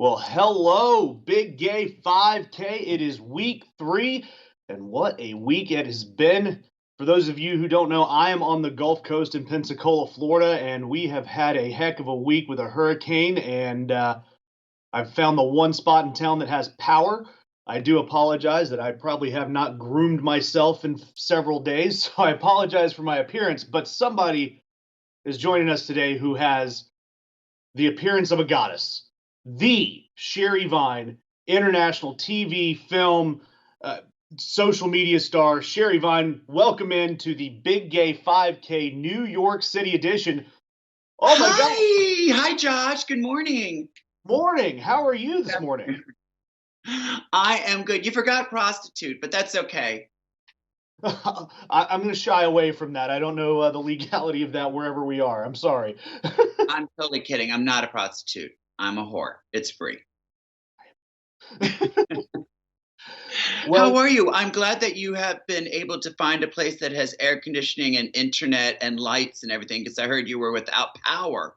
Well, hello, Big Gay 5K. It is week 3, and what a week it has been. For those of you who don't know, I am on the Gulf Coast in Pensacola, Florida, and we have had a heck of a week with a hurricane, and I've found the one spot in town that has power. I do apologize that I probably have not groomed myself in several days, so I apologize for my appearance, but somebody is joining us today who has the appearance of a goddess, the Sherry Vine, international TV, film, uh, social media star. Sherry Vine, welcome into the Big Gay 5K New York City edition. Oh my God. Hi, Josh. Good morning. Morning. How are you this morning? I am good. You forgot prostitute, but that's okay. I'm going to shy away from that. I don't know the legality of that wherever we are. I'm sorry. I'm totally kidding. I'm not a prostitute. I'm a whore. It's free. Well, How are you? I'm glad that you have been able to find a place that has air conditioning and internet and lights and everything, because I heard you were without power.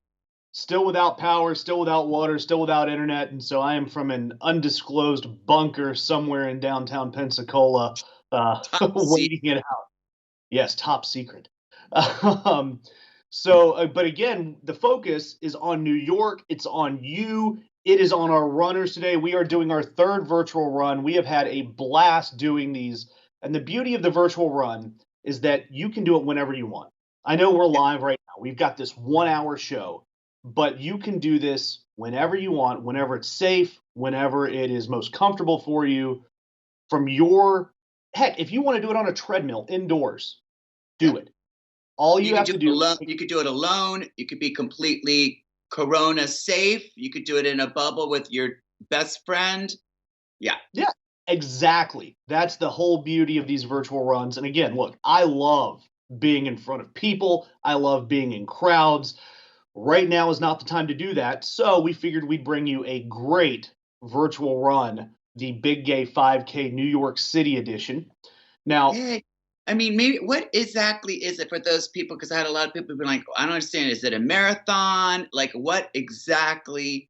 still without power, still without water, still without internet, and so I am from an undisclosed bunker somewhere in downtown Pensacola, Top waiting it out. Yes, top secret. Um, but again, the focus is on New York. It's on you. It is on our runners today. We are doing our third virtual run. We have had a blast doing these, and the beauty of the virtual run is that you can do it whenever you want. I know we're live right now. We've got this 1 hour show, but you can do this whenever you want, whenever it's safe, whenever it is most comfortable for you. From your heck, if you want to do it on a treadmill indoors, do it. All You you could have do to it do, alone. You could do it alone. You could be completely corona safe. You could do it in a bubble with your best friend. Yeah. yeah, exactly. That's the whole beauty of these virtual runs. And again, look, I love being in front of people. I love being in crowds. Right now is not the time to do that. So we figured we'd bring you a great virtual run, the Big Gay 5K New York City edition. Now, Yeah. I mean, maybe what exactly is it for those people? Because I had a lot of people be like, I don't understand. Is it a marathon? Like, what exactly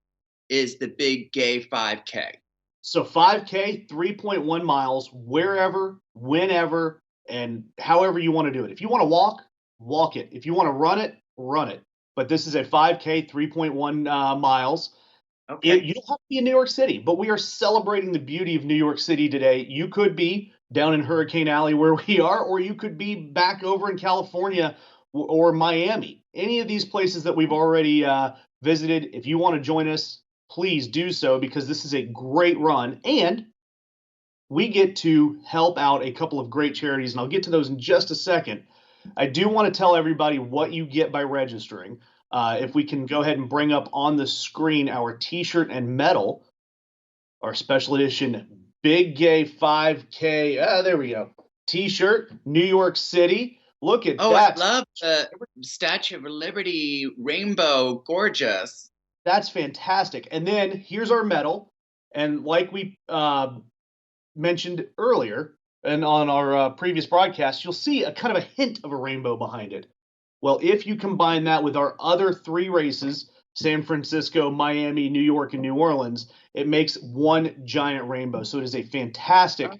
is the big gay 5K? so 5K, 3.1 miles, wherever, whenever, and however you want to do it. If you want to walk, walk it. If you want to run it, run it. But this is a 5K, 3.1 miles. Okay. You don't have to be in New York City, but we are celebrating the beauty of New York City today. You could be down in Hurricane Alley where we are, or you could be back over in California or Miami. Any of these places that we've already visited. If you want to join us, please do so because this is a great run. And we get to help out a couple of great charities, and I'll get to those in just a second. I do want to tell everybody what you get by registering. If we can go ahead and bring up on the screen our t-shirt and medal, our special edition Big Gay 5K. There we go. T-shirt, New York City. Look at Oh, I that. love the Statue of Liberty rainbow. Gorgeous. That's fantastic. And then here's our medal. And like we mentioned earlier and on our previous broadcast, you'll see a kind of a hint of a rainbow behind it. Well, if you combine that with our other 3 races, San Francisco, Miami, New York, and New Orleans, it makes one giant rainbow. So it is a fantastic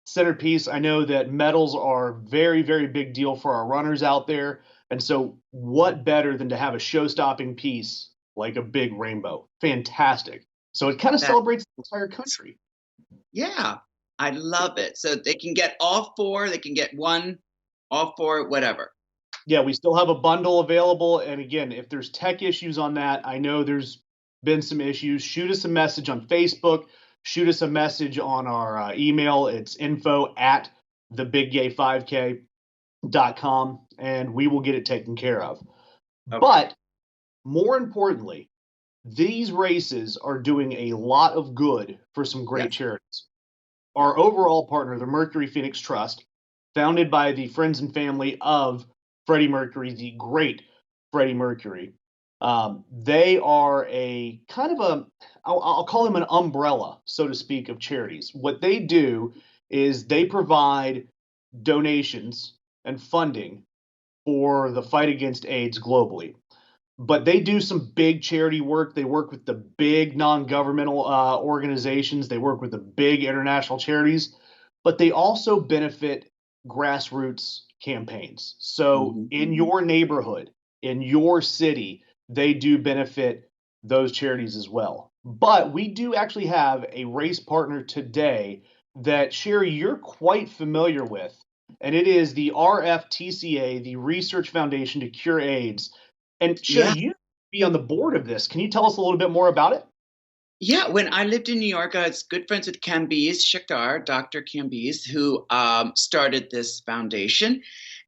centerpiece. I know that medals are very, very big deal for our runners out there. And so what better than to have a show-stopping piece like a big rainbow? Fantastic. So it kind of That, celebrates the entire country. yeah, I love it. So they can get all 4, they can get one, all 4, whatever. Yeah, we still have a bundle available. And again, if there's tech issues on that, I know there's been some issues. Shoot us a message on Facebook. Shoot us a message on our email. It's info at thebiggay5k.com, and we will get it taken care of. Okay. But more importantly, these races are doing a lot of good for some great Yes. charities. Our overall partner, the Mercury Phoenix Trust, founded by the friends and family of Freddie Mercury, the great Freddie Mercury. They are a kind of I'll call them an umbrella, so to speak, of charities. What they do is they provide donations and funding for the fight against AIDS globally. but they do some big charity work. They work with the big non-governmental organizations. They work with the big international charities, but they also benefit grassroots campaigns. So Hmm. in your neighborhood, in your city, they do benefit those charities as well. But we do actually have a race partner today that, Sherry, you're quite familiar with, and it is the RFTCA, the Research Foundation to Cure AIDS. And Sherry, Yeah. you be on the board of this. Can you tell us a little bit more about it? Yeah, when I lived in New York, I was good friends with Cambyse Shakar, Dr. Cambyse, who started this foundation.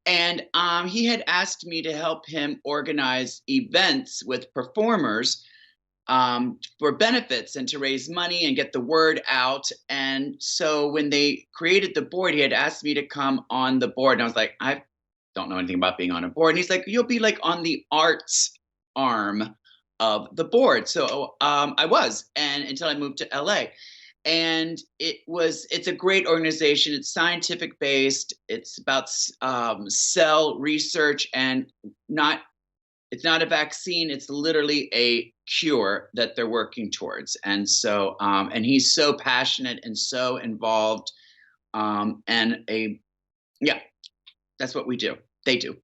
And he had asked me to help him organize events with performers for benefits and to raise money and get the word out. And so when they created the board, he had asked me to come on the board. And I was like, I don't know anything about being on a board. And he's like, you'll be like on the arts arm of the board. So I was, and until I moved to LA. And it's a great organization. It's scientific based. It's about cell research and not it's not a vaccine. It's literally a cure that they're working towards. And so, and he's so passionate and so involved. And yeah, that's what we do. They do.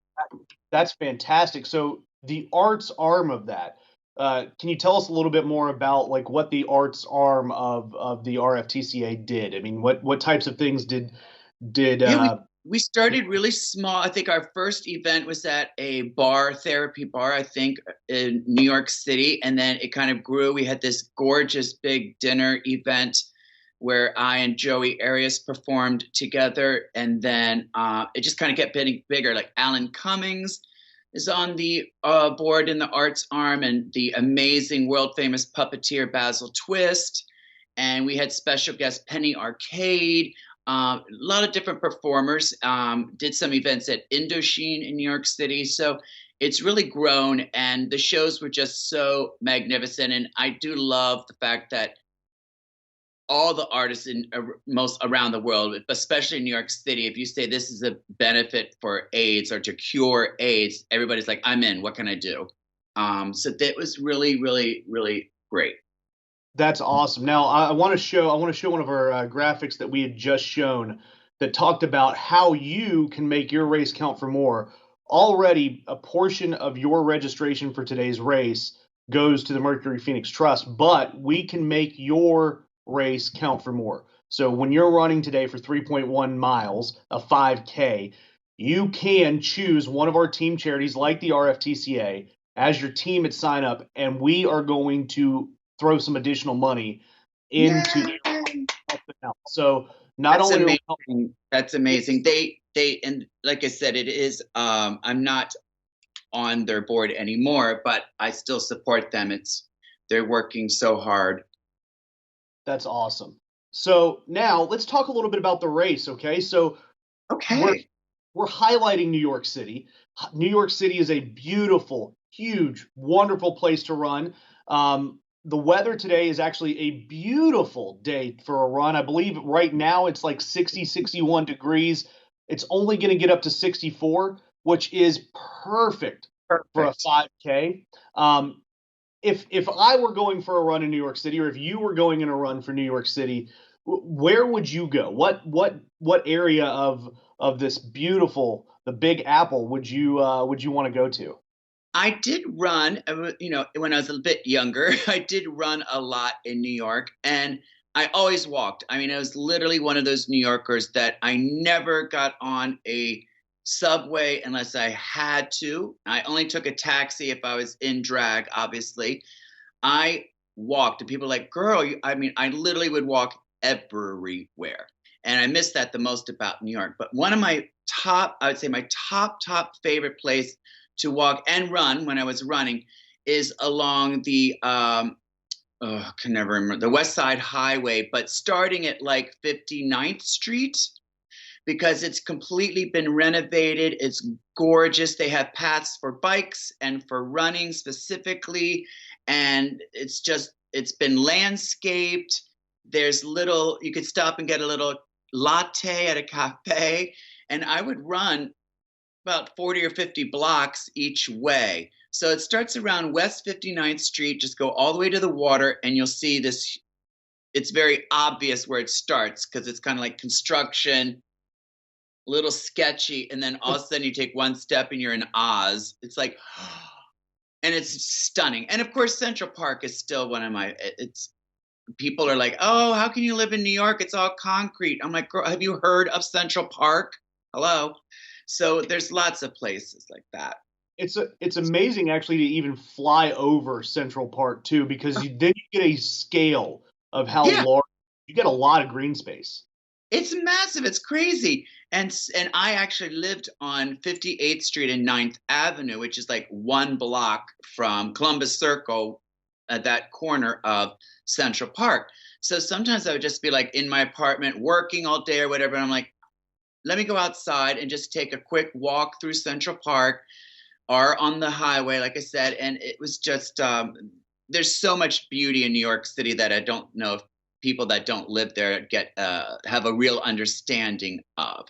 That's fantastic. So the arts arm of that, can you tell us a little bit more about like what the arts arm of the RFTCA did? I mean, what types of things did Yeah, we started really small. I think our first event was at a bar, therapy bar, I think, in New York City, and then it kind of grew. We had this gorgeous big dinner event where I and Joey Arias performed together, and then it just kind of kept getting bigger. Like Alan Cummings is on the board in the arts arm, and the amazing world famous puppeteer Basil Twist, and we had special guest Penny Arcade, a lot of different performers. Did some events at Indochine in New York City. So it's really grown, and the shows were just so magnificent. And I do love the fact that all the artists in most around the world, especially in New York City, if you say this is a benefit for AIDS or to cure AIDS, everybody's like, I'm in. What can I do? So that was really, really, really great. That's awesome. Now I want to show one of our graphics that we had just shown that talked about how you can make your race count for more. Already, a portion of your registration for today's race goes to the Mercury Phoenix Trust, but we can make your race count for more. So when you're running today for 3.1 miles, a 5K, you can choose one of our team charities like the RFTCA as your team at sign up, and we are going to throw some additional money into Yay! help them out. So not That's only are we helping, amazing. That's amazing. And like I said, it is, I'm not on their board anymore, but I still support them. They're working so hard. that's awesome. So now let's talk a little bit about the race, okay? So we're Okay. we're highlighting New York City. New York City is a beautiful, huge, wonderful place to run. The weather today is actually a beautiful day for a run. I believe right now it's like 60, 61 degrees. It's only going to get up to 64, which is perfect for a Perfect. 5K. Um, if I were going for a run in New York City, or if you were going in a run for New York City, where would you go? What area of this beautiful, the Big Apple, would you want to go to? I did run, when I was a bit younger, I did run a lot in New York, and I always walked. I mean, I was literally one of those New Yorkers that I never got on a subway unless I had to. I only took a taxi if I was in drag, obviously. I walked, and people were like, girl, I mean, I literally would walk everywhere. And I miss that the most about New York. But one of my I would say my top favorite place to walk and run when I was running is along the, I can never remember, the West Side Highway, but starting at like 59th Street, because it's completely been renovated. It's gorgeous. They have paths for bikes and for running specifically. And it's been landscaped. You could stop and get a little latte at a cafe. And I would run about 40 or 50 blocks each way So it starts around West 59th Street. Just go all the way to the water, and you'll see this. It's very obvious where it starts because it's kind of like construction, a little sketchy, and then all of a sudden you take one step and you're in Oz. It's like, and it's stunning. And of course, Central Park is still one of my. It's people are like, oh, how can you live in New York? It's all concrete. I'm like, girl, have you heard of Central Park? Hello. So there's lots of places like that. It's amazing actually to even fly over Central Park too, because then you get a scale of how Yeah, large you get a lot of green space. it's massive. It's crazy. And I actually lived on 58th Street and 9th Avenue, which is like one block from Columbus Circle at that corner of Central Park. So sometimes I would just be like in my apartment working all day or whatever. And I'm like, let me go outside and just take a quick walk through Central Park or on the highway, like I said. And it was just, there's so much beauty in New York City that I don't know if people that don't live there get have a real understanding of.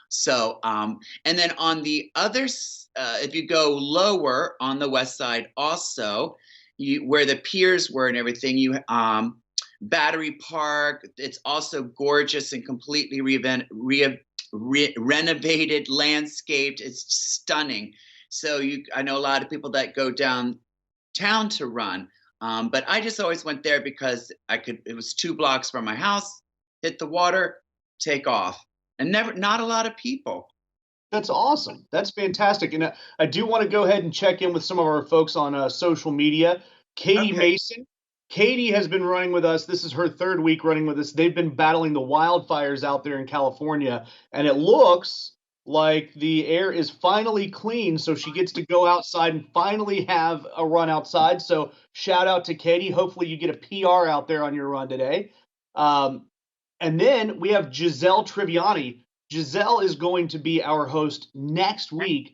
So, and then on the other, if you go lower on the west side, also, where the piers were and everything, you Battery Park. It's also gorgeous and completely renovated, landscaped. It's stunning. So I know a lot of people that go downtown to run, but I just always went there because I could. It was 2 blocks from my house. Hit the water, take off, and not a lot of people. That's awesome. That's fantastic. And I do want to go ahead and check in with some of our folks on social media. Katie Okay. Mason. Katie has been running with us. This is her third week running with us. They've been battling the wildfires out there in California, and it looks like the air is finally clean, so she gets to go outside and finally have a run outside. So shout out to Katie. Hopefully you get a PR out there on your run today. And then we have Giselle Triviani. Giselle is going to be our host next week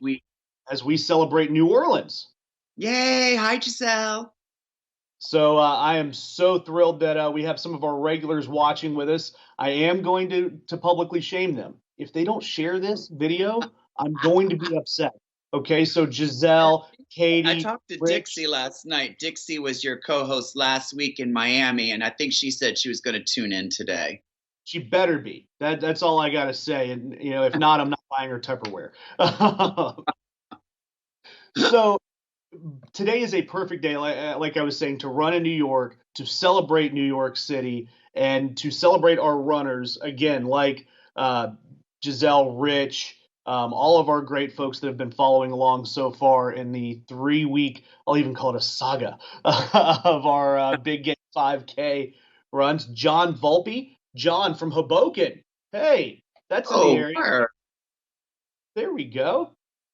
as we celebrate New Orleans. Yay. Hi, Giselle. So I am so thrilled that we have some of our regulars watching with us. I am going to publicly shame them. If they don't share this video, I'm going to be upset. Okay, so Giselle, Katie, I talked to Rich. Dixie last night. Dixie was your co-host last week in Miami, and I think she said she was going to tune in today. She better be. That's all I got to say. And if not, I'm not buying her Tupperware. So today is a perfect day, like I was saying, to run in New York, to celebrate New York City, and to celebrate our runners again, like Giselle, Rich, all of our great folks that have been following along so far in the 3-week, I'll even call it a saga, of our Big Game 5K runs. John Volpe, John from Hoboken. Hey, that's in the area. Where? There we go.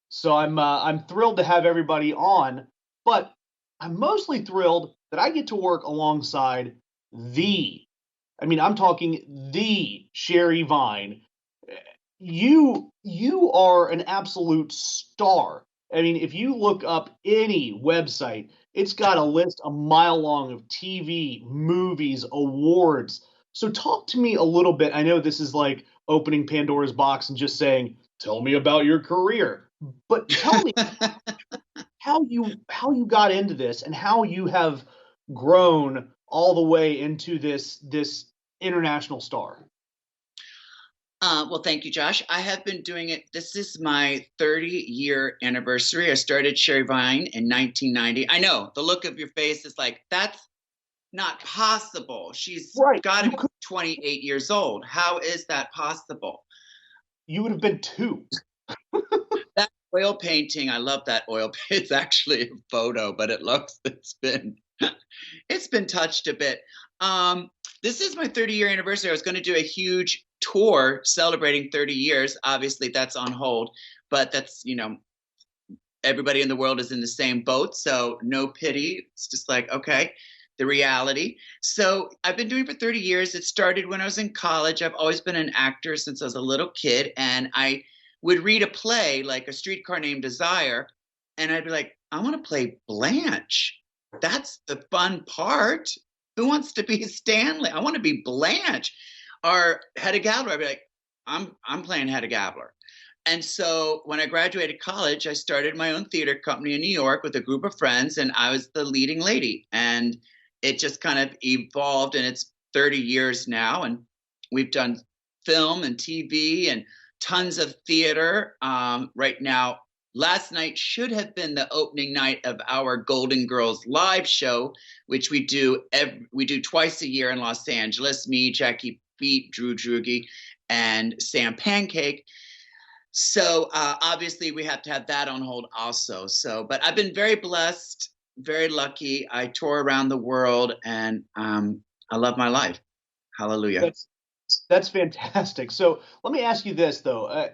So I'm thrilled to have everybody on, but I'm mostly thrilled that I get to work alongside I'm talking the Sherry Vine. You are an absolute star. I mean, if you look up any website, it's got a list a mile long of TV, movies, awards. So talk to me a little bit. I know this is like opening Pandora's box and just saying, tell me about your career. But tell me how you got into this and how you have grown all the way into this international star. Well, thank you, Josh. I have been doing it. This is my 30-year anniversary. I started Sherry Vine in 1990. I know the look of your face is like, that's not possible. She's got to be 28 years old. How is that possible? You would have been 2. That oil painting, I love that oil paint. It's actually a photo, but it's been touched a bit. This is my 30-year anniversary. I was going to do a huge tour celebrating 30 years. Obviously, that's on hold, but that's, everybody in the world is in the same boat. So no pity. It's just like, okay, the reality. So I've been doing it for 30 years. It started when I was in college. I've always been an actor since I was a little kid. And I would read a play like A Streetcar Named Desire. And I'd be like, I want to play Blanche. That's the fun part. Who wants to be Stanley? I want to be Blanche. Or Hedda Gabler. I'd be like, I'm playing Hedda Gabler. And so when I graduated college, I started my own theater company in New York with a group of friends, and I was the leading lady. And it just kind of evolved, and it's 30 years now. And we've done film and TV and tons of theater. Right now, last night should have been the opening night of our Golden Girls live show, which we do twice a year in Los Angeles. Me, Jackie Beat, Drew Drugi, and Sam Pancake. So obviously we have to have that on hold also. So, but I've been very blessed, very lucky. I tour around the world, and I love my life. Hallelujah. That's fantastic. So let me ask you this though: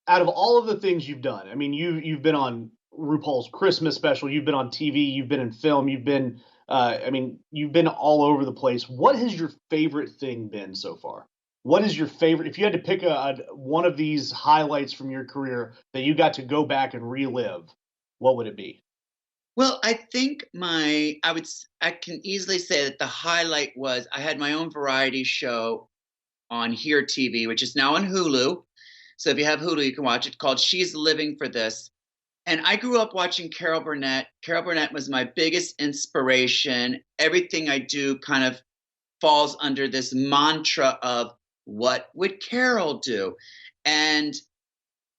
out of all of the things you've done, I mean, you've been on RuPaul's Christmas special, you've been on TV, you've been in film, I mean, you've been all over the place. What has your favorite thing been so far? What is your favorite? If you had to pick one of these highlights from your career that you got to go back and relive, what would it be? Well, I think I can easily say that the highlight was I had my own variety show on Here TV, which is now on Hulu. So if you have Hulu, you can watch it, called She's Living for This. And I grew up watching Carol Burnett. Carol Burnett was my biggest inspiration. Everything I do kind of falls under this mantra of what would Carol do? And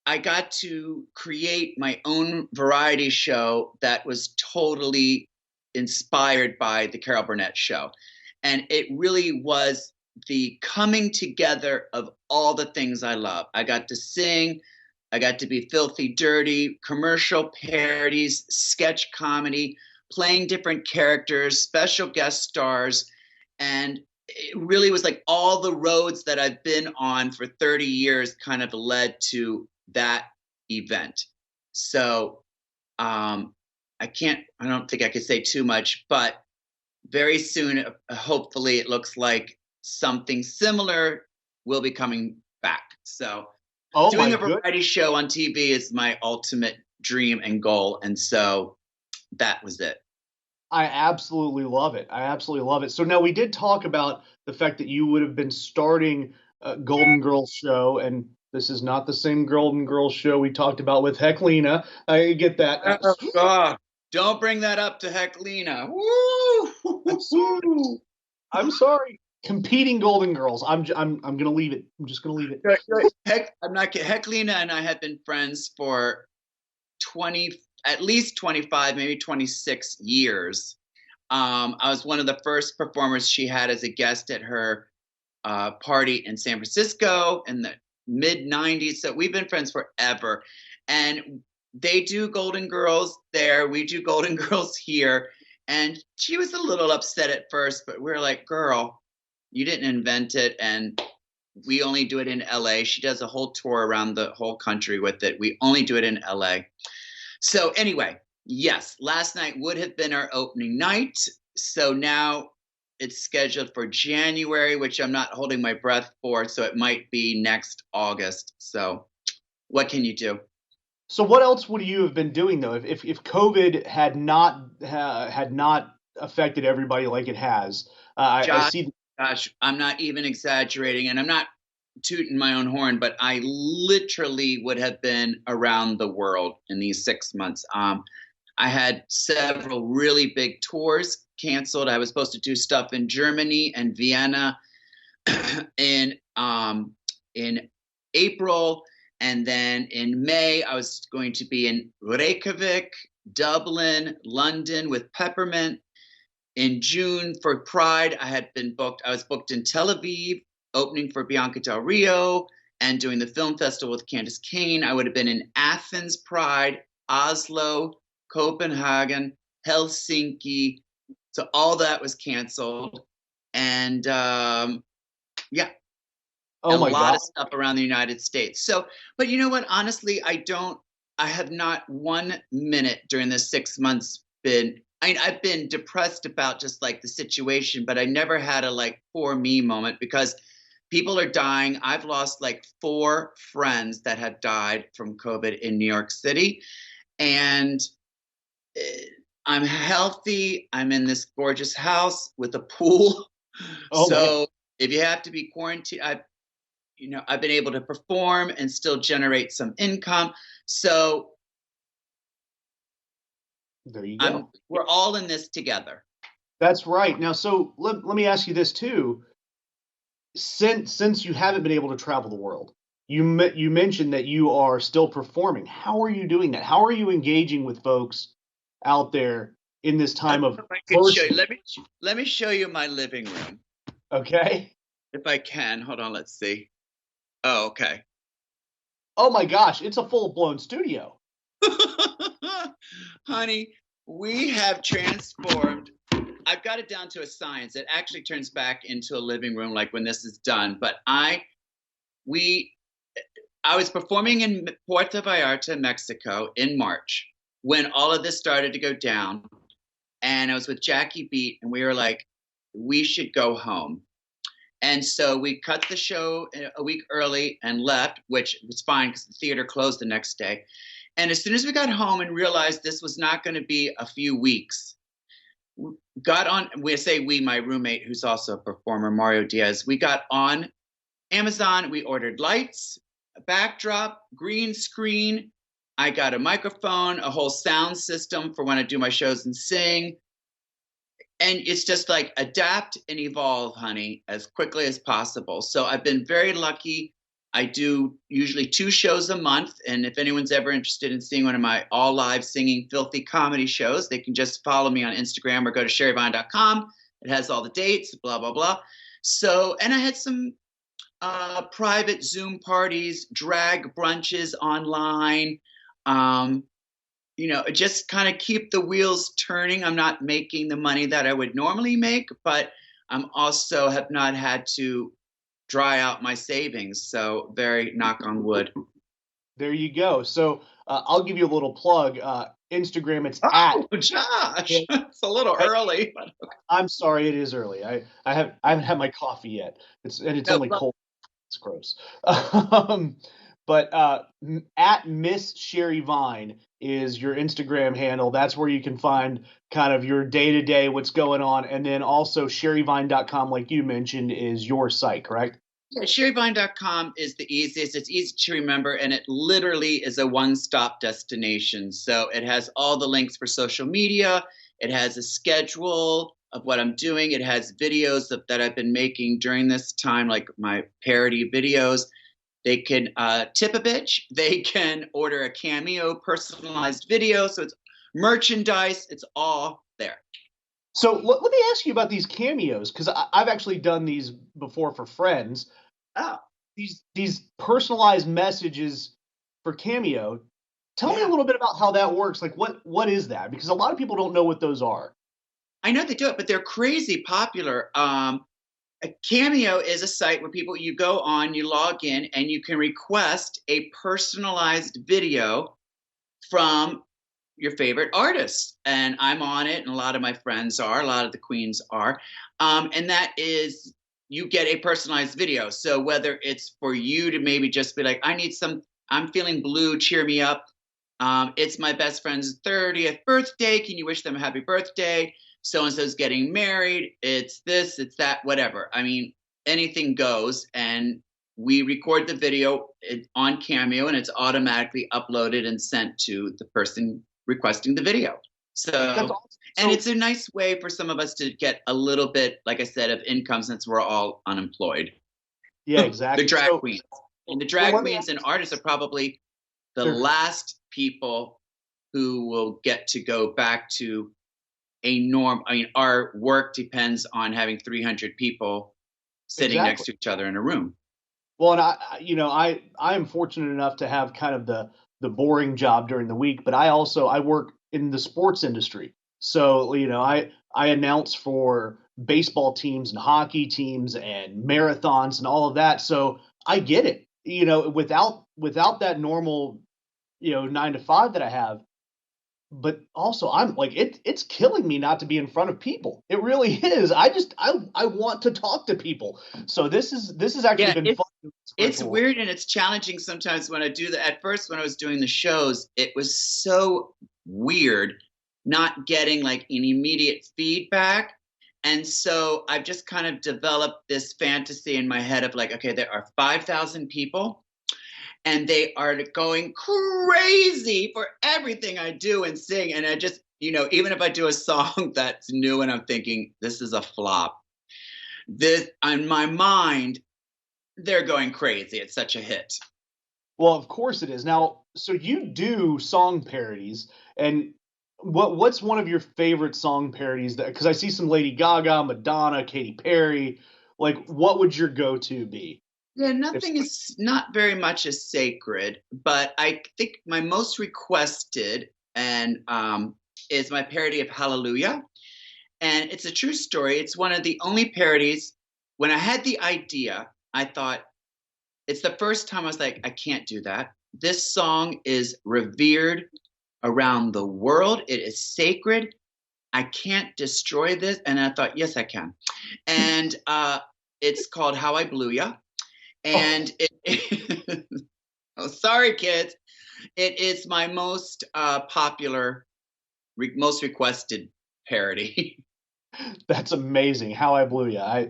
I got to create my own variety show that was totally inspired by the Carol Burnett show. And it really was the coming together of all the things I love. I got to sing, I got to be filthy dirty, commercial parodies, sketch comedy, playing different characters, special guest stars. And it really was like all the roads that I've been on for 30 years kind of led to that event. So I don't think I could say too much, but very soon, hopefully, it looks like something similar will be coming back. So doing a variety show on TV is my ultimate dream and goal. And so that was it. I absolutely love it. I absolutely love it. So now we did talk about the fact that you would have been starting a Golden Girls show, and this is not the same Golden Girls show we talked about with Heclina. I get that. Oh, God. Don't bring that up to Heclina. Woo! I'm sorry. Competing Golden Girls. I'm gonna leave it. I'm just gonna leave it. I'm not kidding. Heclina and I have been friends for at least 25, maybe 26 years. I was one of the first performers she had as a guest at her party in San Francisco in the mid 90s. So we've been friends forever. And they do Golden Girls there. We do Golden Girls here. And she was a little upset at first, but we're like, girl, you didn't invent it. And we only do it in LA. She does a whole tour around the whole country with it. We only do it in LA. So anyway, yes, last night would have been our opening night. So now it's scheduled for January, which I'm not holding my breath for. So it might be next August. So what can you do? So what else would you have been doing though if COVID had not affected everybody like it has? I see. Gosh, I'm not even exaggerating, and I'm not tooting my own horn, but I literally would have been around the world in these 6 months. I had several really big tours canceled. I was supposed to do stuff in Germany and Vienna in April. And then in May, I was going to be in Reykjavik, Dublin, London with Peppermint. In June for Pride, I was booked in Tel Aviv, opening for Bianca Del Rio and doing the film festival with Candace Kane. I would have been in Athens Pride, Oslo, Copenhagen, Helsinki. So all that was canceled. And yeah. Oh a my lot God. of stuff around the United States. So, but you know what? Honestly, I have not 1 minute during the 6 months I've been depressed about just like the situation, but I never had a like poor me moment because people are dying. I've lost like 4 friends that have died from COVID in New York City. And I'm healthy. I'm in this gorgeous house with a pool. Oh, so man. if you have to be quarantined, I've been able to perform and still generate some income. So there you go. We're all in this together. That's right. Now, so let me ask you this too. Since you haven't been able to travel the world, you mentioned that you are still performing. How are you doing that? How are you engaging with folks out there in this time of I could show you. Let me show you my living room. Okay. If I can. Hold on, let's see. Oh, okay. Oh my gosh, it's a full-blown studio. Honey, we have transformed. I've got it down to a science. It actually turns back into a living room like when this is done. But I was performing in Puerto Vallarta, Mexico in March when all of this started to go down. And I was with Jackie Beat, and we were like, we should go home. And so we cut the show a week early and left, which was fine because the theater closed the next day. And as soon as we got home and realized this was not going to be a few weeks, my roommate, who's also a performer, Mario Diaz, we got on Amazon. We ordered lights, a backdrop, green screen. I got a microphone, a whole sound system for when I do my shows and sing. And it's just like adapt and evolve, honey, as quickly as possible. So I've been very lucky. I do usually 2 shows a month. And if anyone's ever interested in seeing one of my all live singing filthy comedy shows, they can just follow me on Instagram or go to sherryvine.com. It has all the dates, blah, blah, blah. So, and I had some private Zoom parties, drag brunches online, just kind of keep the wheels turning. I'm not making the money that I would normally make, but I'm also have not had to dry out my savings. So very knock on wood. There you go. So I'll give you a little plug. Instagram, it's Josh, it's a little early. But okay. I'm sorry, it is early. I haven't had my coffee yet. It's only cold. It's gross. But at Miss Sherry Vine is your Instagram handle. That's where you can find kind of your day-to-day, what's going on. And then also sherryvine.com, like you mentioned, is your site, correct? Yeah, sherryvine.com is the easiest. It's easy to remember, and it literally is a one-stop destination. So it has all the links for social media. It has a schedule of what I'm doing. It has videos that I've been making during this time, like my parody videos. They can tip a bitch. They can order a Cameo personalized video. So it's merchandise. It's all there. So let me ask you about these cameos, because I've actually done these before for friends. Oh. These personalized messages for Cameo. Tell me a little bit about how that works. Like, what is that? Because a lot of people don't know what those are. I know they do it, but they're crazy popular. A Cameo is a site where you go on, you log in, and you can request a personalized video from your favorite artists. And I'm on it, and a lot of my friends are, a lot of the queens are. And that is, you get a personalized video. So whether it's for you to maybe just be like, I'm feeling blue, cheer me up. It's my best friend's 30th birthday. Can you wish them a happy birthday? So-and-so's getting married, it's this, it's that, whatever. I mean, anything goes, and we record the video on Cameo, and it's automatically uploaded and sent to the person requesting the video. So, awesome. And it's a nice way for some of us to get a little bit, like I said, of income since we're all unemployed. Yeah, exactly. The drag queens. And the drag queens and artists are probably the last people who will get to go back to a norm. I mean, our work depends on having 300 people sitting next to each other in a room. Well, and I am fortunate enough to have kind of the boring job during the week, but I work in the sports industry. So, I announce for baseball teams and hockey teams and marathons and all of that. So I get it. Without that normal, 9 to 5 that I have. But also, I'm like, it's killing me not to be in front of people. It really is. I want to talk to people. So this has actually been fun. It's weird and it's challenging sometimes when I do that. At first, when I was doing the shows, it was so weird not getting like an immediate feedback. And so I've just kind of developed this fantasy in my head of like, okay, there are 5,000 people and they are going crazy for everything I do and sing. And I just, even if I do a song that's new and I'm thinking this is a flop, this on my mind, they're going crazy. It's such a hit. Well, of course it is. Now, so you do song parodies, and what's one of your favorite song parodies? That because I see some Lady Gaga, Madonna, Katy Perry. Like, what would your go-to be? Yeah, If nothing is not very much is sacred, but I think my most requested and is my parody of Hallelujah. And it's a true story. It's one of the only parodies. When I had the idea, I thought, it's the first time I was like, I can't do that. This song is revered around the world, it is sacred. I can't destroy this. And I thought, yes, I can. And it's called How I Blew Ya. And oh, sorry, kids. It is my most popular, most requested parody. that's amazing. How I Blew Ya.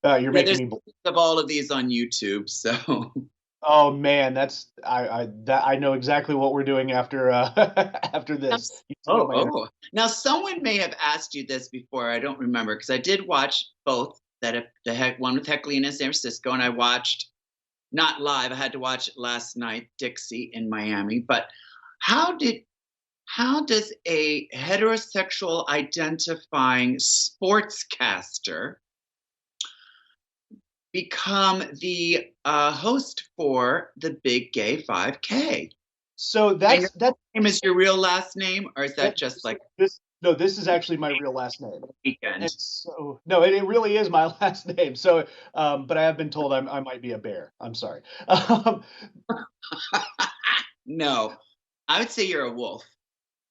You're Yeah, making there's me. of all of these on YouTube. So, Oh man, that's I know exactly what we're doing after after this. You see oh, my oh. Now, someone may have asked you this before. I don't remember because I did watch both. The heck one with Heckley in San Francisco, and I watched not live. I had to watch it last night, Dixie in Miami. But how did how does a heterosexual identifying sportscaster become the host for the Big Gay 5K? So And your that's name is your real last name, or is that just like this. No, this is actually my real last name. And weekend? so, no, it really is my last name. So, but I have been told I might be a bear. I'm sorry. No, I would say you're a wolf.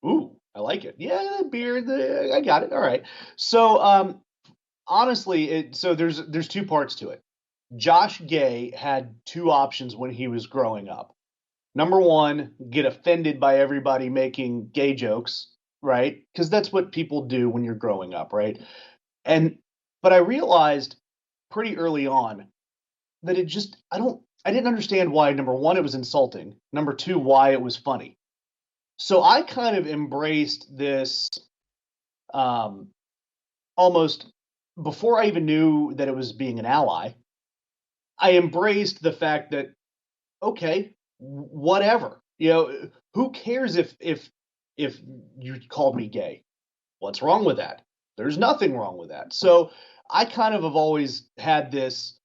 Ooh, I like it. Yeah, the beard. I got it. All right. So, honestly, so there's two parts to it. Josh Gay had two options when he was growing up. Number one, get offended by everybody making gay jokes, right? Because that's what people do when you're growing up, right? And but I realized pretty early on that I didn't understand why number one it was insulting, number two why it was funny. So I kind of embraced this um, almost before I even knew that it was being an ally. I embraced the fact that okay, whatever. Who cares if you called me gay? What's wrong with that? There's nothing wrong with that. So I kind of have always had this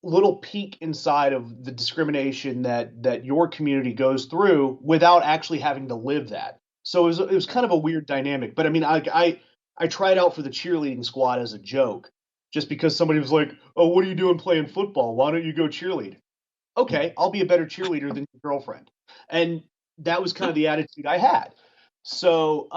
little peek inside of the discrimination that your community goes through without actually having to live that. So it was kind of a weird dynamic. But I mean, I tried out for the cheerleading squad as a joke, just because somebody was like, "Oh, what are you doing playing football? Why don't you go cheerlead?" Okay, I'll be a better cheerleader than your girlfriend. And that was kind of the attitude I had. So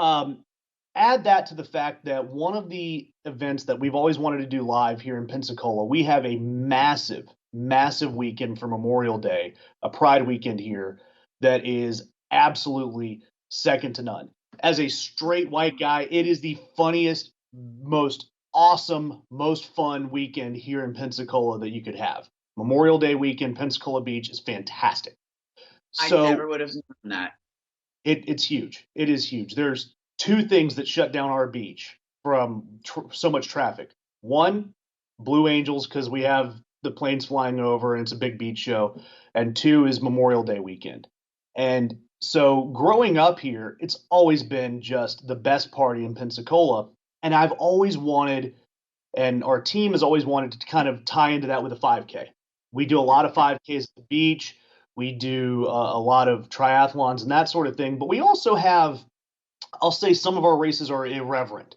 add that to the fact that one of the events that we've always wanted to do live here in Pensacola, we have a massive, massive weekend for Memorial Day, a Pride weekend here that is absolutely second to none. As a straight white guy, it is the funniest, most awesome, most fun weekend here in Pensacola that you could have. Memorial Day weekend, Pensacola Beach is fantastic. I So never would have known that. it's huge. It is huge. There's two things that shut down our beach from so much traffic. One, Blue Angels, because we have the planes flying over and it's a big beach show. And two is Memorial Day weekend. And so growing up here, it's always been just the best party in Pensacola. And I've always wanted, and our team has always wanted to kind of tie into that with a 5K. We do a lot of 5Ks at the beach. We do a lot of triathlons and that sort of thing. But we also have, I'll say, some of our races are irreverent,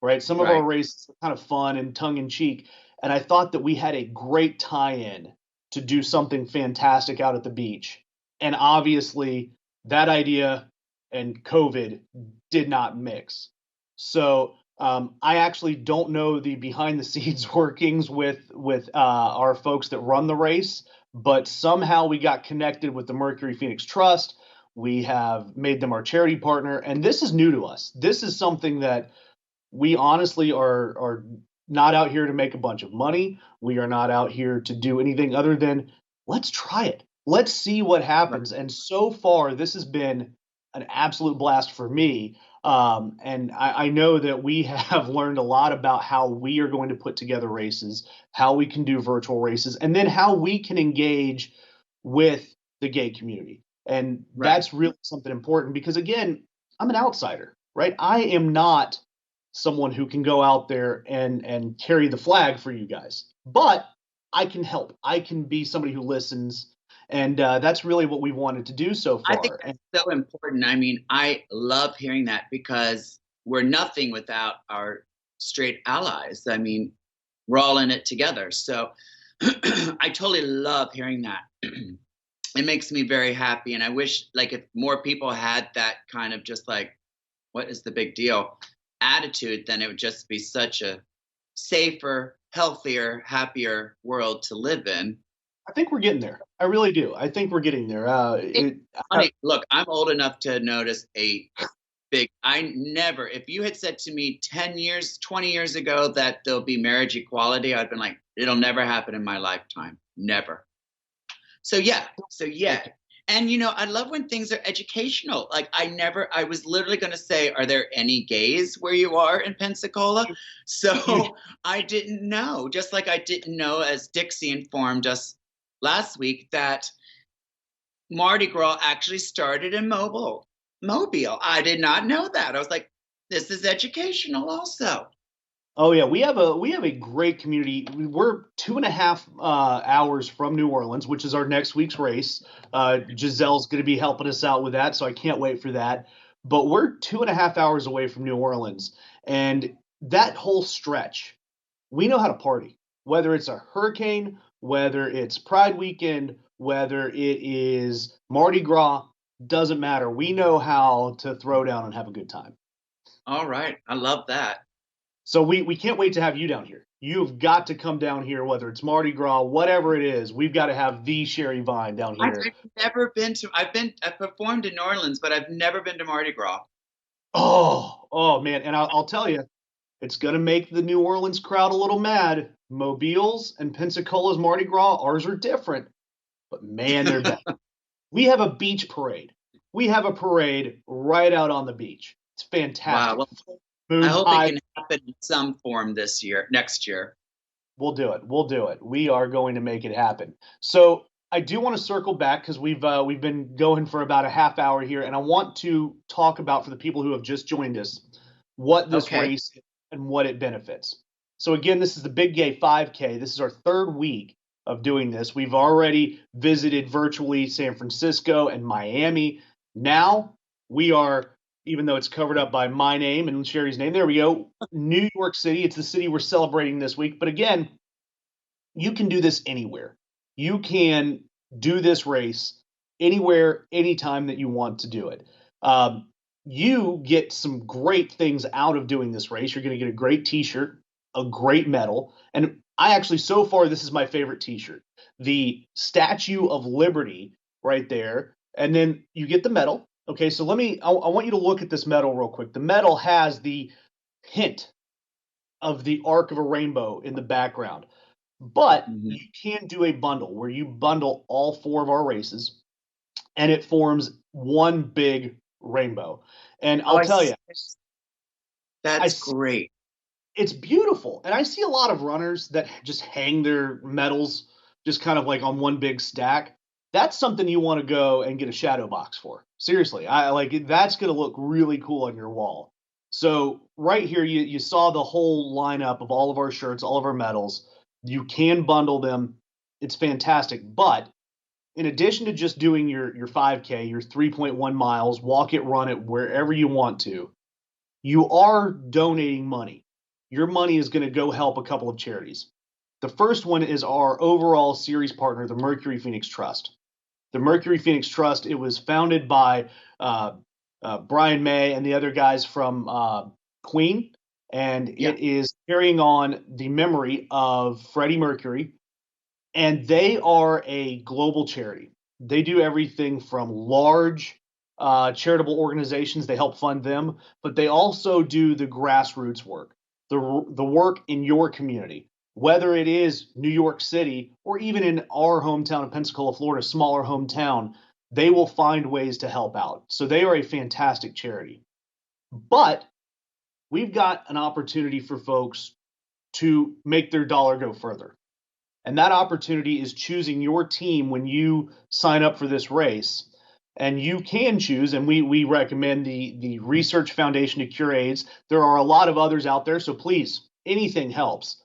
right? Some of our Right. races are kind of fun and tongue in cheek. And I thought that we had a great tie in to do something fantastic out at the beach. And obviously, that idea and COVID did not mix. So I actually don't know the behind the scenes workings with our folks that run the race, but somehow we got connected with the Mercury Phoenix Trust. We have made them our charity partner, and this is new to us. This is something that We honestly are not out here to make a bunch of money. We are not out here to do anything other than let's try it. Let's see what Right. happens. And so far, this has been an absolute blast for me. And I know that we have learned a lot about how we are going to put together races, how we can do virtual races, and then how we can engage with the gay community. And Right. that's really something important because, again, I'm an outsider, right? I am not someone who can go out there and carry the flag for you guys, but I can help. I can be somebody who listens, and that's really what we wanted to do so I think far. And that's so important. I mean, I love hearing that because we're nothing without our straight allies. I mean, we're all in it together. So I totally love hearing that. It makes me very happy. And I wish, like, if more people had that kind of just like, what is the big deal attitude, then it would just be such a safer, healthier, happier world to live in. I think we're getting there. I really do. I think we're getting there. It's funny. Look, I'm old enough to notice a big. I never, if you had said to me 10 years, 20 years ago that there'll be marriage equality, I'd been like, it'll never happen in my lifetime. Never. So yeah. So yeah. And I love when things are educational. Like I was literally going to say, are there any gays where you are in Pensacola? So I didn't know, just like I didn't know, as Dixie informed us last week, that Mardi Gras actually started in Mobile. I did not know that. I was like, this is educational also. Oh yeah, we have a great community. We're 2.5 hours from New Orleans, which is our next week's race. Giselle's going to be helping us out with that, so I can't wait for that. But we're 2.5 hours away from New Orleans, and that whole stretch, we know how to party. Whether it's a hurricane, whether it's Pride weekend, whether it is Mardi Gras, doesn't matter. We know how to throw down and have a good time. All right. I love that. So we can't wait to have you down here. You've got to come down here, whether it's Mardi Gras, whatever it is. We've got to have the Sherry Vine down here. I've never been to, I've performed in New Orleans, but I've never been to Mardi Gras. Oh man, and I'll tell you, it's gonna make the New Orleans crowd a little mad. Mobile's and Pensacola's Mardi Gras, ours are different, but man, they're better. We have a beach parade. We have a parade right out on the beach. It's Wow. fantastic. Well, I Moon hope it pie. can happen in some form next year. We'll do it. We'll do it. We are going to make it happen. So I do want to circle back because we've been going for about a half hour here, and I want to talk about, for the people who have just joined us, what this Okay. race is and what it benefits. So again, this is the Big Gay 5K. This is our third week of doing this. We've already visited virtually San Francisco and Miami. Now we are, even though it's covered up by my name and Sherry's name, there we go, New York City. It's the city we're celebrating this week. But again, you can do this anywhere. You can do this race anywhere, anytime that you want to do it. You get some great things out of doing this race. You're going to get a great T-shirt, a great medal, and I actually, so far, this is my favorite T-shirt. The Statue of Liberty right there, and then you get the medal. Okay, so I want you to look at this medal real quick. The medal has the hint of the arc of a rainbow in the background. But Mhm. you can do a bundle where you bundle all four of our races and it forms one big rainbow. And Oh, I'll tell you, I that's see, great. it's beautiful. And I see a lot of runners that just hang their medals just kind of like on one big stack. That's something you want to go and get a shadow box for. Seriously, I like that's going to look really cool on your wall. So right here, you saw the whole lineup of all of our shirts, all of our medals. You can bundle them. It's fantastic. But in addition to just doing your 5K, your 3.1 miles, walk it, run it, wherever you want to, you are donating money. Your money is going to go help a couple of charities. The first one is our overall series partner, the Mercury Phoenix Trust. The Mercury Phoenix Trust, it was founded by uh, Brian May and the other guys from Queen, and Yeah. it is carrying on the memory of Freddie Mercury, and they are a global charity. They do everything from large charitable organizations. They help fund them, but they also do the grassroots work, the work in your community, whether it is New York City or even in our hometown of Pensacola, Florida, smaller hometown. They will find ways to help out. So they are a fantastic charity. But we've got an opportunity for folks to make their dollar go further. And that opportunity is choosing your team when you sign up for this race. And you can choose, and we recommend the Research Foundation to Cure AIDS. There are a lot of others out there, so please, anything helps.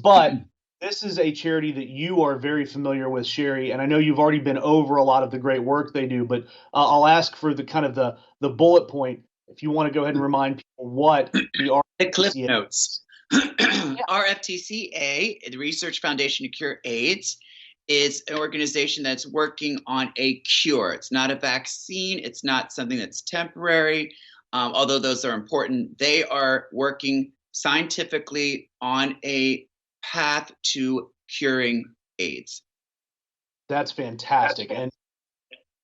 But this is a charity that you are very familiar with, Sherry, and I know you've already been over a lot of the great work they do. But I'll ask for the kind of the bullet point if you want to go ahead and remind people what the Cliff RFTCA Notes. RFTCA, the Research Foundation to Cure AIDS, is an organization that's working on a cure. It's not a vaccine. It's not something that's temporary, although those are important. They are working scientifically on a path to curing AIDS. That's fantastic. And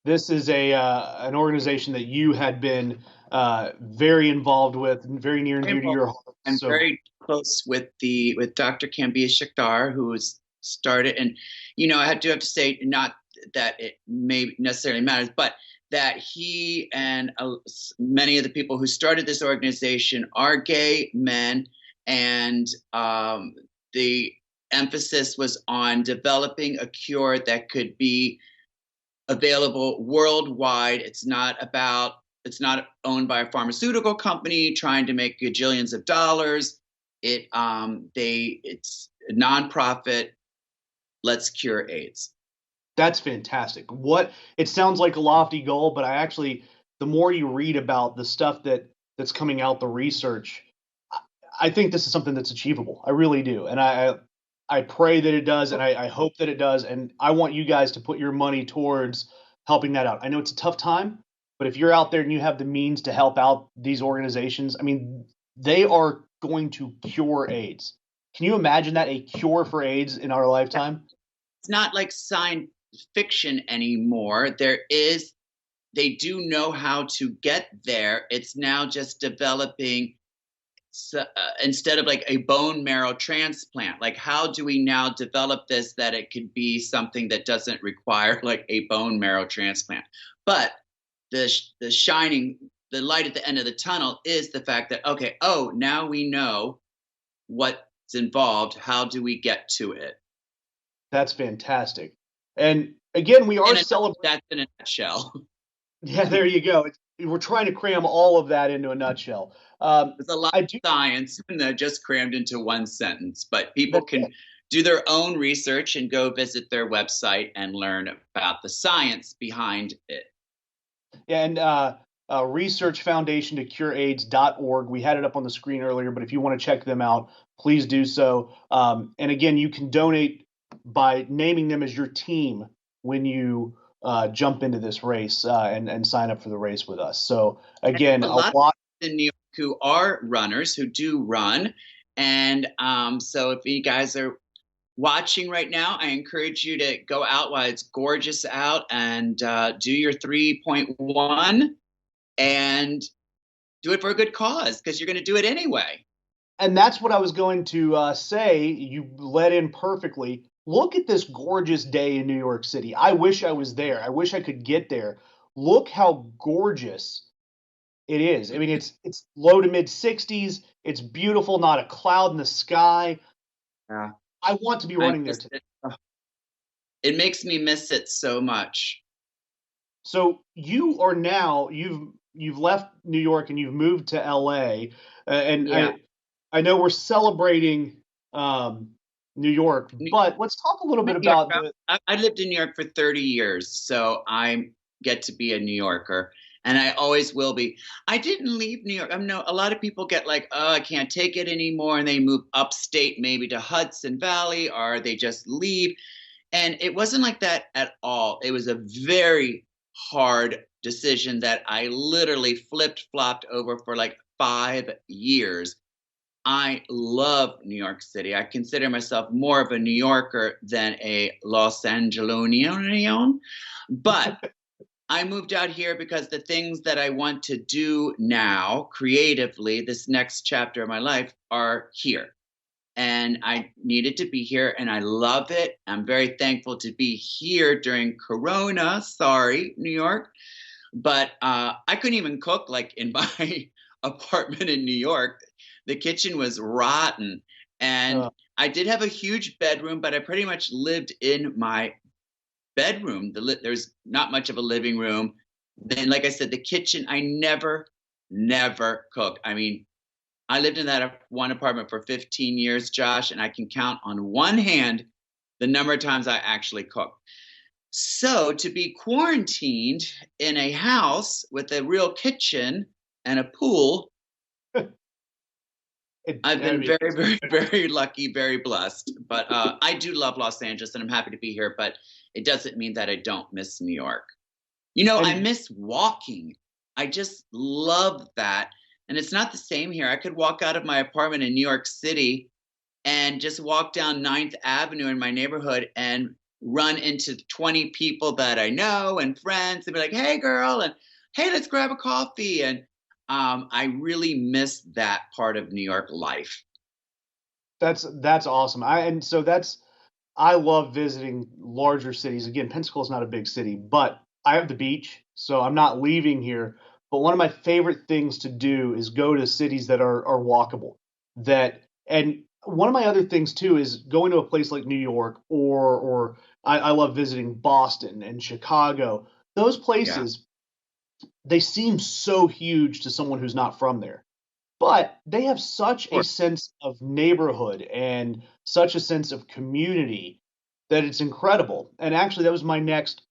this is an organization that you had been very involved with, and very near and dear to your heart. I'm very close with Dr. Kambia Shakdar, who was started, and I do have to say, not that it may necessarily matters, but that he and many of the people who started this organization are gay men, and the emphasis was on developing a cure that could be available worldwide. It's not owned by a pharmaceutical company trying to make gajillions of dollars. It's a nonprofit. Let's cure AIDS. That's fantastic. It sounds like a lofty goal, but the more you read about the stuff that's coming out, the research, I think this is something that's achievable. I really do. And I pray that it does, and I hope that it does. And I want you guys to put your money towards helping that out. I know it's a tough time, but if you're out there and you have the means to help out these organizations, I mean, they are going to cure AIDS. Can you imagine that, a cure for AIDS in our lifetime? It's not like science fiction anymore. They do know how to get there. It's now just developing, instead of like a bone marrow transplant, like how do we now develop this that it could be something that doesn't require like a bone marrow transplant? But the light at the end of the tunnel is the fact that, okay, now we know what's involved. How do we get to it? That's fantastic. And again, we are celebrating. That's in a nutshell. Yeah, there you go. We're trying to cram all of that into a nutshell. There's a lot of science just crammed into one sentence, but people can do their own research and go visit their website and learn about the science behind it. Yeah, and Research Foundation to Cure AIDS.org. We had it up on the screen earlier, but if you want to check them out, please do so. And again, you can donate by naming them as your team when you jump into this race and sign up for the race with us. So again, a lot in New York who are runners, who do run. And so if you guys are watching right now, I encourage you to go out while it's gorgeous out and do your 3.1 and do it for a good cause, because you're going to do it anyway. And that's what I was going to say. You led in perfectly. Look at this gorgeous day in New York City. I wish I was there. I wish I could get there. Look how gorgeous it is. I mean, it's low to mid 60s. It's beautiful, not a cloud in the sky. Yeah. I want to be running there today. It makes me miss it so much. So you are now, you've left New York and you've moved to LA. And yeah. I know we're celebrating New York, but let's talk a little bit about I lived in New York for 30 years, so I get to be a New Yorker, and I always will be. I didn't leave New York. I know a lot of people get like, oh, I can't take it anymore, and they move upstate, maybe to Hudson Valley, or they just leave. And it wasn't like that at all. It was a very hard decision that I literally flipped-flopped over for like 5 years. I love New York City. I consider myself more of a New Yorker than a Los Angelonian. But I moved out here because the things that I want to do now creatively, this next chapter of my life, are here. And I needed to be here, and I love it. I'm very thankful to be here during Corona. Sorry, New York. But I couldn't even cook like in my apartment in New York. The kitchen was rotten. And Uh, I did have a huge bedroom, but I pretty much lived in my bedroom. There's not much of a living room. Then, like I said, the kitchen, I never cook. I mean, I lived in that one apartment for 15 years, Josh, and I can count on one hand the number of times I actually cooked. So to be quarantined in a house with a real kitchen and a pool, I've I been mean, very, very, very lucky, very blessed. But I do love Los Angeles and I'm happy to be here, but it doesn't mean that I don't miss New York. You know, I and miss walking. I just love that. And it's not the same here. I could walk out of my apartment in New York City and just walk down Ninth Avenue in my neighborhood and run into 20 people that I know and friends and be like, hey, girl, and hey, let's grab a coffee. And I really miss that part of New York life. that's awesome. I love visiting larger cities. Again, Pensacola is not a big city, but I have the beach, so I'm not leaving here. But one of my favorite things to do is go to cities that are walkable. And one of my other things too is going to a place like New York or I love visiting Boston and Chicago. Those Yeah. places, they seem so huge to someone who's not from there, but they have such a Sure. sense of neighborhood and such a sense of community that it's incredible. And actually, that was my next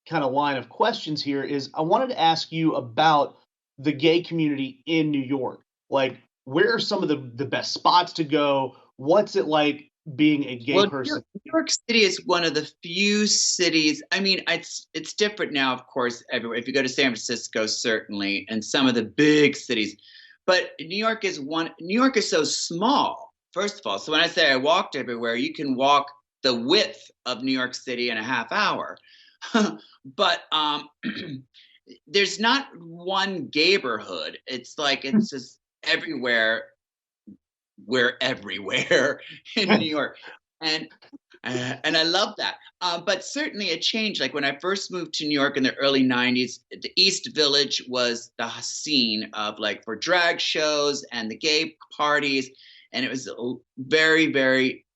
kind of line of questions here is I wanted to ask you about the gay community in New York. Like, where are some of the best spots to go? What's it like being a gay Well, person? New York City is one of the few cities. I mean, it's different now, of course, everywhere. If you go to San Francisco, certainly, and some of the big cities, but New York is one. New York is so small. First of all, so when I say I walked everywhere, you can walk the width of New York City in a half hour. But there's not one neighborhood. It's like it's just everywhere. We're everywhere in New York. And and I love that. But certainly it changed. Like when I first moved to New York in the early 90s, the East Village was the scene of like for drag shows and the gay parties. And it was very, very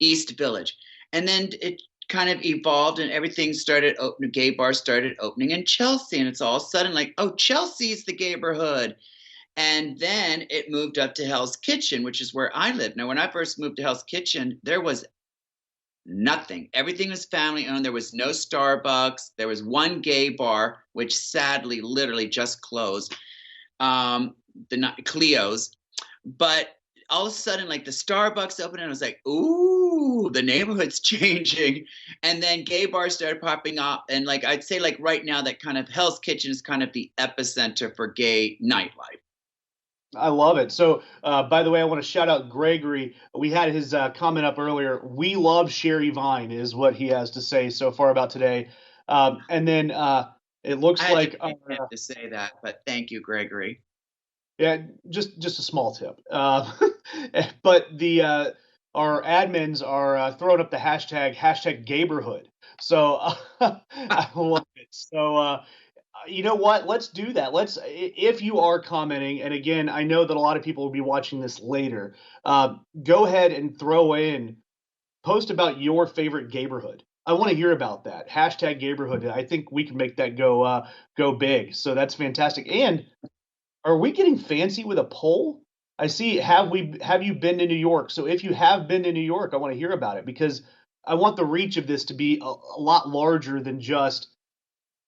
East Village. And then it kind of evolved and everything started opening, gay bars started opening in Chelsea. And it's all of a sudden like, oh, Chelsea's the gayborhood. And then it moved up to Hell's Kitchen, which is where I live. Now, when I first moved to Hell's Kitchen, there was nothing. Everything was family owned. There was no Starbucks. There was one gay bar, which sadly, literally just closed, the Cleo's. But all of a sudden, like the Starbucks opened, and I was like, ooh, the neighborhood's changing. And then gay bars started popping up. And like I'd say, like right now, that kind of Hell's Kitchen is kind of the epicenter for gay nightlife. I love it. So, by the way, I want to shout out Gregory. We had his comment up earlier. We love Sherry Vine, is what he has to say so far about today. And then it I looks had to like, pay him to say that, but thank you, Gregory. yeah, just a small tip. But the our admins are throwing up the hashtag Gayborhood. So I love it. So you know what? Let's do that. If you are commenting, and again, I know that a lot of people will be watching this later. Go ahead and throw in post about your favorite neighborhood. I want to hear about that hashtag neighborhood. I think we can make that go big. So that's fantastic. And are we getting fancy with a poll? I see. Have you been to New York? So if you have been to New York, I want to hear about it because I want the reach of this to be a lot larger than just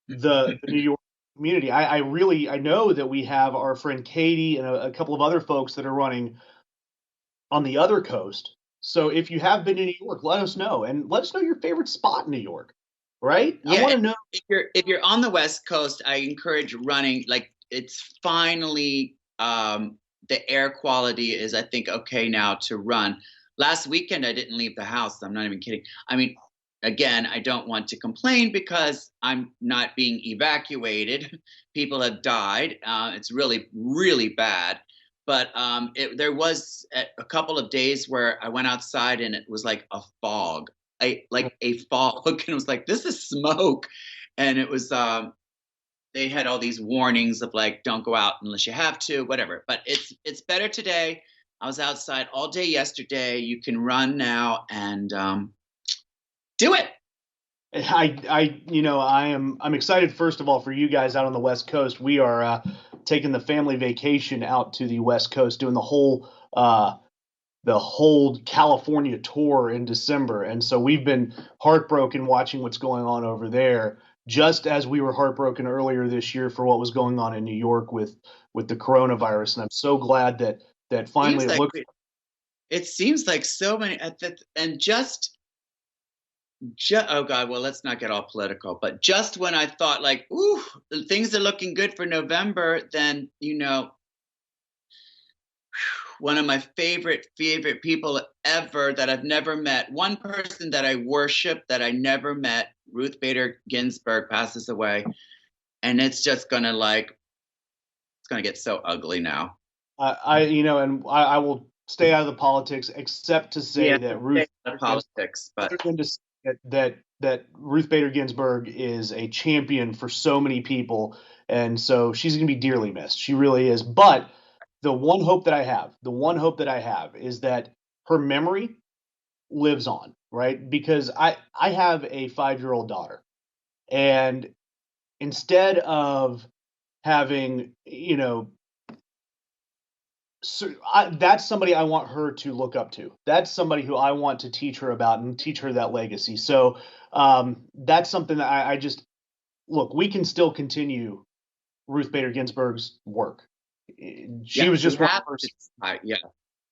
the New York community. I know that we have our friend Katie and a couple of other folks that are running on the other coast. So if you have been to New York, let us know and let us know your favorite spot in New York. Right? I Yeah, want to know. if you're on the West Coast, I encourage running. Like it's finally the air quality is, I think, okay now to run. Last weekend, I didn't leave the house. I'm not even kidding. I mean, again, I don't want to complain because I'm not being evacuated. People have died. It's really, really bad. But there was a couple of days where I went outside and it was like a fog, like a fog, and it was like, this is smoke. And it was they had all these warnings of like, don't go out unless you have to, whatever. But it's better today. I was outside all day yesterday. You can run now and do it. I'm excited first of all for you guys out on the West Coast. We are taking the family vacation out to the West Coast, doing the whole California tour in December, and so we've been heartbroken watching what's going on over there. Just as we were heartbroken earlier this year for what was going on in New York with the coronavirus, and I'm so glad that finally Seems it like looks. it seems like so many and just oh God, well, let's not get all political, but just when I thought like, ooh, things are looking good for November, then one of my favorite people ever that I've never met, one person that I worship that I never met, Ruth Bader Ginsburg, passes away, and it's gonna get so ugly now. I will stay out of the politics, except to say Yeah, that Ruth the politics, but other than to say that Ruth Bader Ginsburg is a champion for so many people, and so she's going to be dearly missed. She really is. But the one hope that I have is that her memory lives on, right? Because I have a 5-year-old daughter, and instead of having, so that's somebody I want her to look up to. That's somebody who I want to teach her about and teach her that legacy. So that's something that I just look. We can still continue Ruth Bader Ginsburg's work. She yeah, was we just one have person. yeah.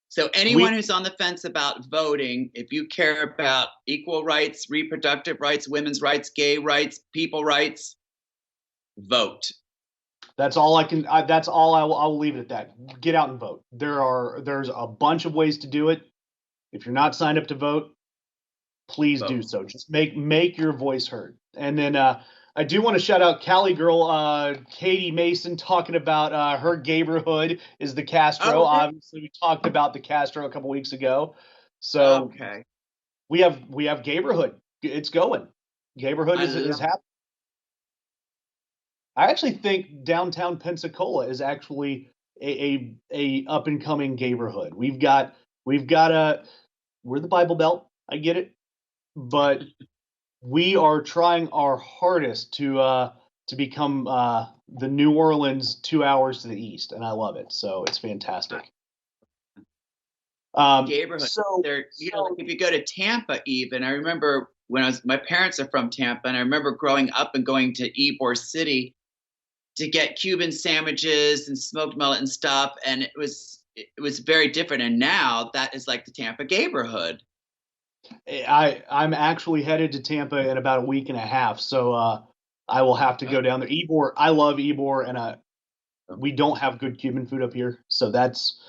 So We anyone who's on the fence about voting, if you care about equal rights, reproductive rights, women's rights, gay rights, people rights, vote. That's all I can. That's all I will leave it at that. Get out and vote. There's a bunch of ways to do it. If you're not signed up to vote, please do Vote. so. Just make your voice heard. And then I do want to shout out Cali girl Katie Mason talking about her neighborhood is the Castro. Oh, Obviously, we talked about the Castro a couple weeks ago. So okay. we have neighborhood. It's going. Neighborhood I is love. happening. I actually think downtown Pensacola is actually a up and coming neighborhood. We've got a we're the Bible Belt. I get it, but we are trying our hardest to become the New Orleans 2 hours to the east, and I love it. So it's fantastic. Neighborhood. So There, like if you go to Tampa, even I remember my parents are from Tampa, and I remember growing up and going to Ybor City to get Cuban sandwiches and smoked mullet and stuff, and it was very different. And now that is like the Tampa neighborhood. I'm actually headed to Tampa in about a week and a half, so I will have to Oh, go down there. Ybor, I love Ybor, and we don't have good Cuban food up here, so that's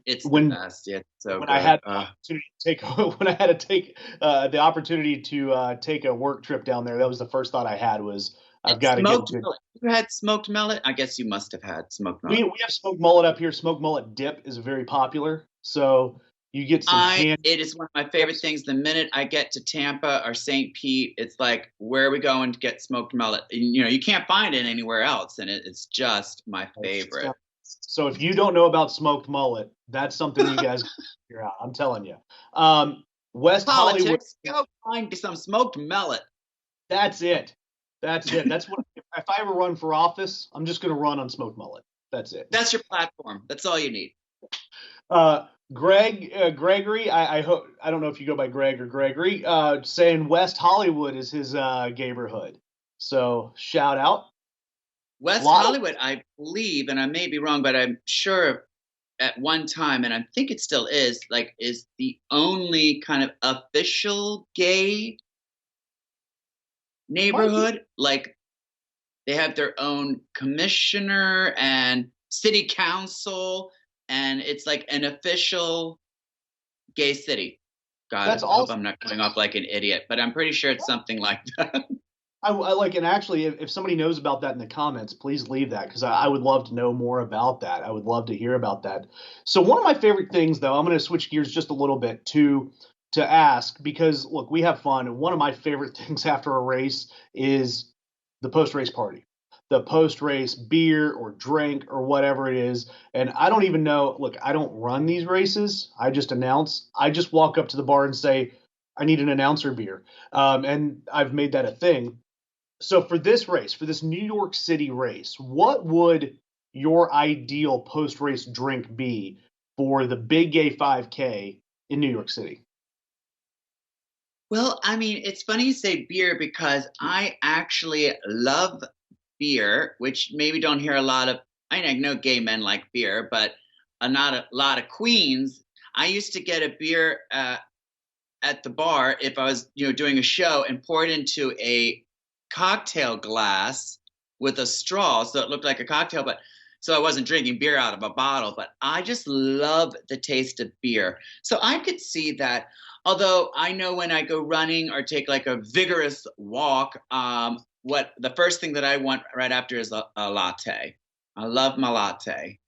it's the when best. Yeah, it's so when I good. had the opportunity to take when I had to take the opportunity to take a work trip down there. That was the first thought I had was And I've got to get smoked good. mullet. You had smoked mullet? I guess you must have had smoked mullet. We have smoked mullet up here. Smoked mullet dip is very popular, so you get some hand. It is one of my favorite things. The minute I get to Tampa or St. Pete, it's like, where are we going to get smoked mullet? And, you can't find it anywhere else, and it's just my favorite. So if you don't know about smoked mullet, that's something you guys figure out. I'm telling you. West Hollywood. Politics, go find some smoked mullet. That's it. That's it. That's what. If I ever run for office, I'm just going to run on smoked mullet. That's it. That's your platform. That's all you need. Gregory, I hope I don't know if you go by Greg or Gregory. Saying West Hollywood is his neighborhood. So shout out. West Hollywood, I believe, and I may be wrong, but I'm sure at one time, and I think it still is the only kind of official gay neighborhood. Like they have their own commissioner and city council, and it's like an official gay city. God, That's I hope awesome. I'm not coming off like an idiot, but I'm pretty sure it's something like that. I like, and actually, if somebody knows about that in the comments, please leave that because I would love to know more about that. I would love to hear about that. So one of my favorite things, though, I'm going to switch gears just a little bit to ask because look, we have fun, and one of my favorite things after a race is the post race party, the post race beer or drink or whatever it is. And I don't even know. Look, I don't run these races. I just announce. I just walk up to the bar and say, I need an announcer beer, and I've made that a thing. So for this race, for this New York City race, what would your ideal post-race drink be for the Big Gay 5K in New York City? Well, I mean, it's funny you say beer because I actually love beer, which maybe don't hear a lot of. I know gay men like beer, but not a lot of queens. I used to get a beer at the bar if I was, doing a show and pour it into a cocktail glass with a straw, so it looked like a cocktail, but so I wasn't drinking beer out of a bottle. But I just love the taste of beer, so I could see that. Although I know when I go running or take like a vigorous walk, what the first thing that I want right after is a latte. I love my latte.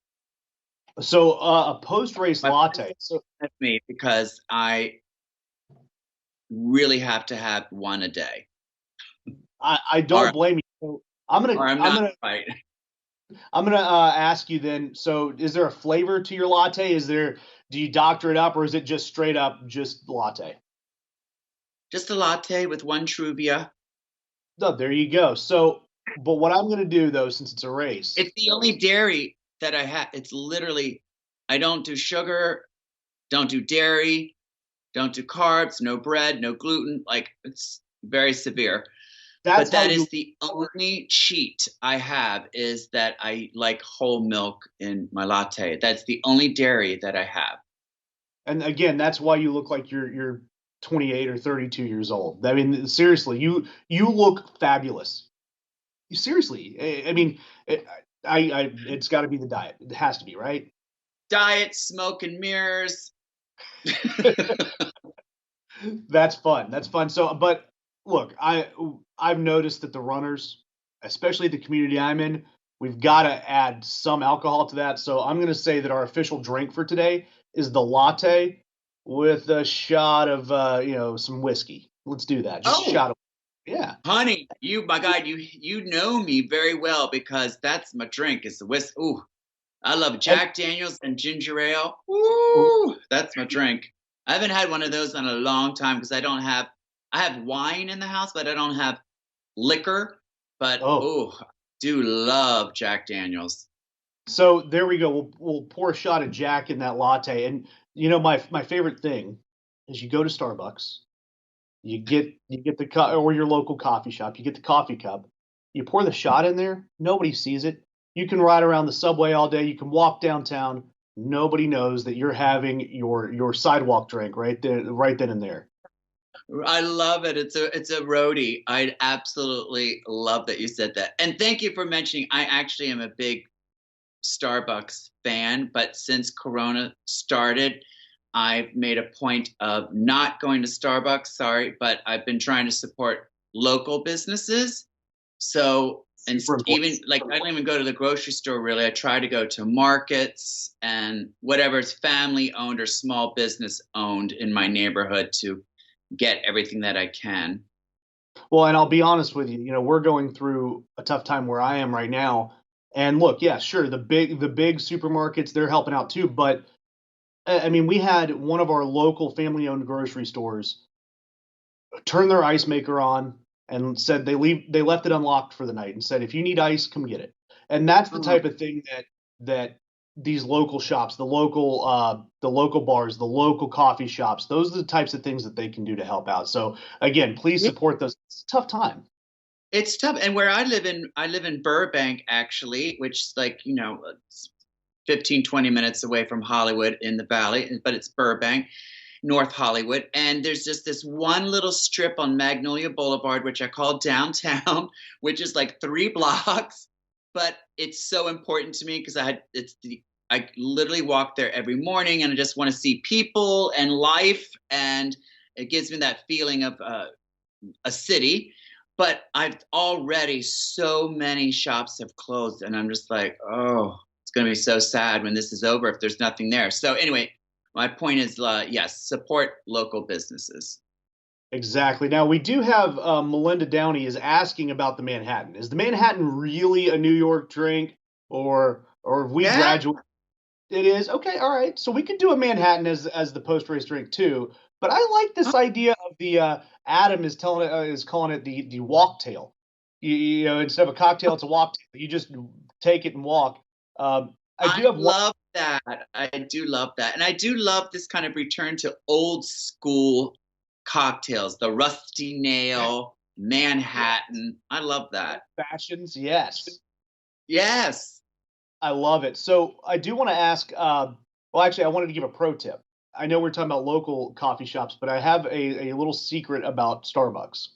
So a post-race My latte. So That's me because I really have to have one a day, I don't or blame you. So I'm gonna or I'm I'm not gonna right. I'm gonna ask you then. So is there a flavor to your latte? Do you doctor it up or is it just straight up just latte? Just a latte with one Truvia. No, there you go. So, but what I'm gonna do though, since it's a race, It's the only dairy that I have. It's literally, I don't do sugar, don't do dairy, don't do carbs, no bread, no gluten. Like it's very severe. that's But how that you. is the only cheat I have is that I like whole milk in my latte. That's the only dairy that I have. And again, that's why you look like you're 28 or 32 years old. I mean, seriously, you look fabulous. Seriously, I mean, it's got to be the diet. It has to be, right? Diet, smoke and mirrors. That's fun. That's fun. So, but look, I've noticed that the runners, especially the community I'm in, we've got to add some alcohol to that. So I'm going to say that our official drink for today is the latte with a shot of some whiskey. Let's do that. Just a Oh, shot of yeah. honey, my God, you know me very well because that's my drink. Is the whiskey. Ooh, I love And Jack Daniels and ginger ale. Ooh, that's my drink. I haven't had one of those in a long time because I have wine in the house, but I don't have liquor. But oh, oh, I do love Jack Daniels. so there we go. We'll pour a shot of Jack in that latte. And my favorite thing is you go to Starbucks. You get the or your local coffee shop. You get the coffee cup. You pour the shot in there. Nobody sees it. You can ride around the subway all day. You can walk downtown. Nobody knows that you're having your sidewalk drink right there, right then and there. I love it. It's a roadie. I absolutely love that you said that. And thank you for mentioning. I actually am a big Starbucks fan, but since Corona started, I've made a point of not going to Starbucks. Sorry, but I've been trying to support local businesses. So, and Super important. even like I don't even go to the grocery store really. I try to go to markets and whatever is family owned or small business owned in my neighborhood to get everything that I can. Well, and I'll be honest with you. We're going through a tough time where I am right now. And look, yeah, sure, the big supermarkets they're helping out too. But I mean, we had one of our local family-owned grocery stores turned their ice maker on and said they left it unlocked for the night and said if you need ice come get it. And that's the Oh, type of thing that these local shops, the local bars, the local coffee shops, those are the types of things that they can do to help out. So again, please yeah. support those. It's a tough time. It's tough. And where I live in Burbank actually, which is like, 15, 20 minutes away from Hollywood in the valley, but it's Burbank, North Hollywood. And there's just this one little strip on Magnolia Boulevard, which I call downtown, which is like 3 blocks. But it's so important to me because I literally walk there every morning and I just want to see people and life. And It gives me that feeling of a city. But I've already so many shops have closed, and I'm just like, oh, it's going to be so sad when this is over if there's nothing there. So anyway, my point is, yes, support local businesses. Exactly. Now we do have Melinda Downey is asking about the Manhattan. Is the Manhattan really a New York drink, or have we Yeah, graduated? It is okay. All right. So we could do a Manhattan as the post race drink too. But I like this idea of the Adam is telling it is calling it the walk tail. You know, instead of a cocktail, it's a walk tail. You just take it and walk. I do I have one. love that. I do love that. And I do love this kind of return to old school cocktails, the Rusty Nail, Manhattan. I love that. Fashions. Yes. Yes. I love it. So I do want to ask. Well, actually, I wanted to give a pro tip. I know we're talking about local coffee shops, but I have a little secret about Starbucks.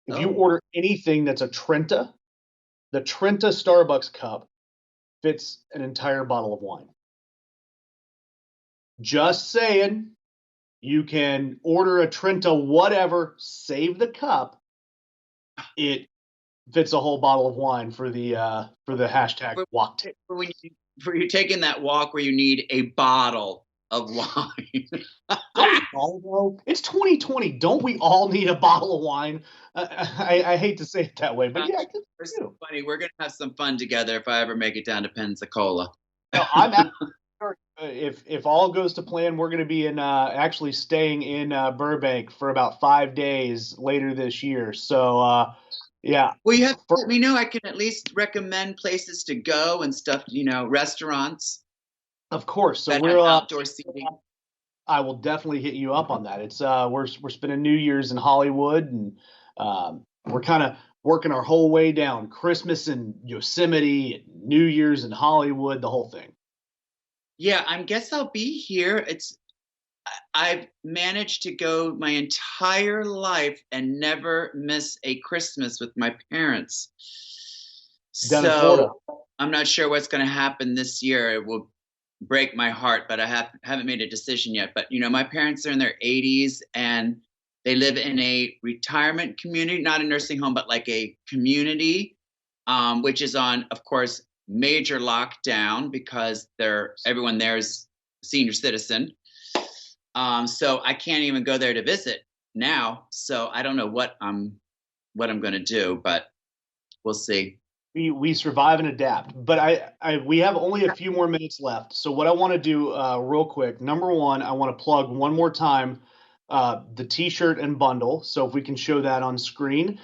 If you Oh, order anything that's a Trenta, the Trenta Starbucks cup fits an entire bottle of wine. Just saying, you can order a Trenta whatever, save the cup. It fits a whole bottle of wine for the hashtag for, walk. for when for you taking that walk where you need a bottle of wine. Don't we all know? It's 2020. Don't we all need a bottle of wine? I hate to say it that way, but yeah, good We're for so you. funny. We're gonna have some fun together if I ever make it down to Pensacola. No, I'm actually sure, if all goes to plan, we're going to be in actually staying in Burbank for about 5 days later this year. So yeah, Well, you have to for, let me know. I can at least recommend places to go and stuff, restaurants of course. So that we're have outdoor seating. I will definitely hit you up on that. It's we're spending New Year's in Hollywood, and we're kind of working our whole way down. Christmas in Yosemite, and New Year's in Hollywood, the whole thing. Yeah, I guess I'll be here. I've managed to go my entire life and never miss a Christmas with my parents. Down in Florida. So I'm not sure what's going to happen this year. It will break my heart, but I haven't made a decision yet. But my parents are in their 80s and they live in a retirement community, not a nursing home, but like a community, which is on, of course, major lockdown because everyone there is senior citizen. So I can't even go there to visit now. So I don't know what I'm going to do, but we'll see. We survive and adapt. But we have only a few more minutes left. So what I want to do real quick, number one, I want to plug one more time the T-shirt and bundle. So if we can show that on screen.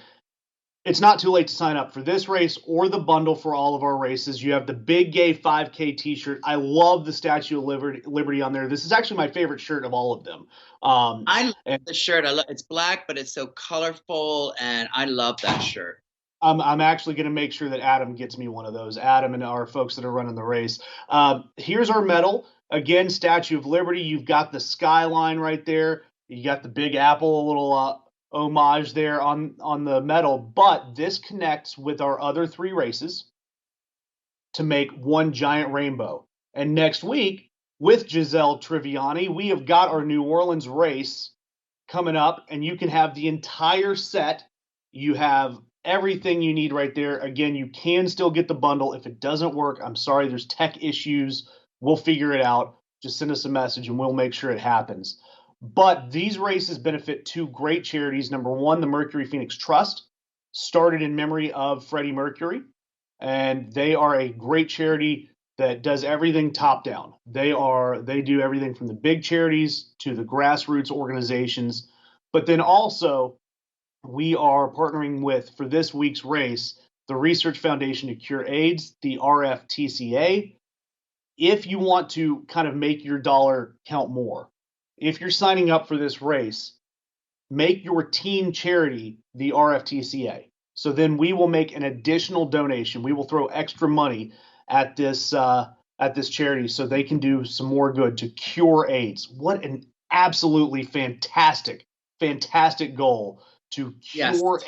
It's not too late to sign up for this race or the bundle for all of our races. You have the Big Gay 5K T-shirt. I love the Statue of Liberty on there. This is actually my favorite shirt of all of them. I love And the shirt. It's black, but it's so colorful, and I love that shirt. I'm actually going to make sure that Adam gets me one of those. Adam and our folks that are running the race. Here's our medal. Again, Statue of Liberty. You've got the skyline right there. You got the Big Apple, a little homage there on the medal. But this connects with our other three races to make one giant rainbow. And next week, with Giselle Triviani, we have got our New Orleans race coming up, and you can have the entire set. You have everything you need right there. Again, you can still get the bundle. If it doesn't work, I'm sorry, there's tech issues. We'll figure it out. Just send us a message and we'll make sure it happens. But these races benefit two great charities. Number one, the Mercury Phoenix Trust, started in memory of Freddie Mercury, and they are a great charity that does everything top down. They do everything from the big charities to the grassroots organizations. But then also we are partnering with, for this week's race, the Research Foundation to Cure AIDS, the RFTCA. If you want to kind of make your dollar count more, if you're signing up for this race, make your team charity the RFTCA. So then we will make an additional donation. We will throw extra money at this charity so they can do some more good to cure AIDS. What an absolutely fantastic goal to Yes. cure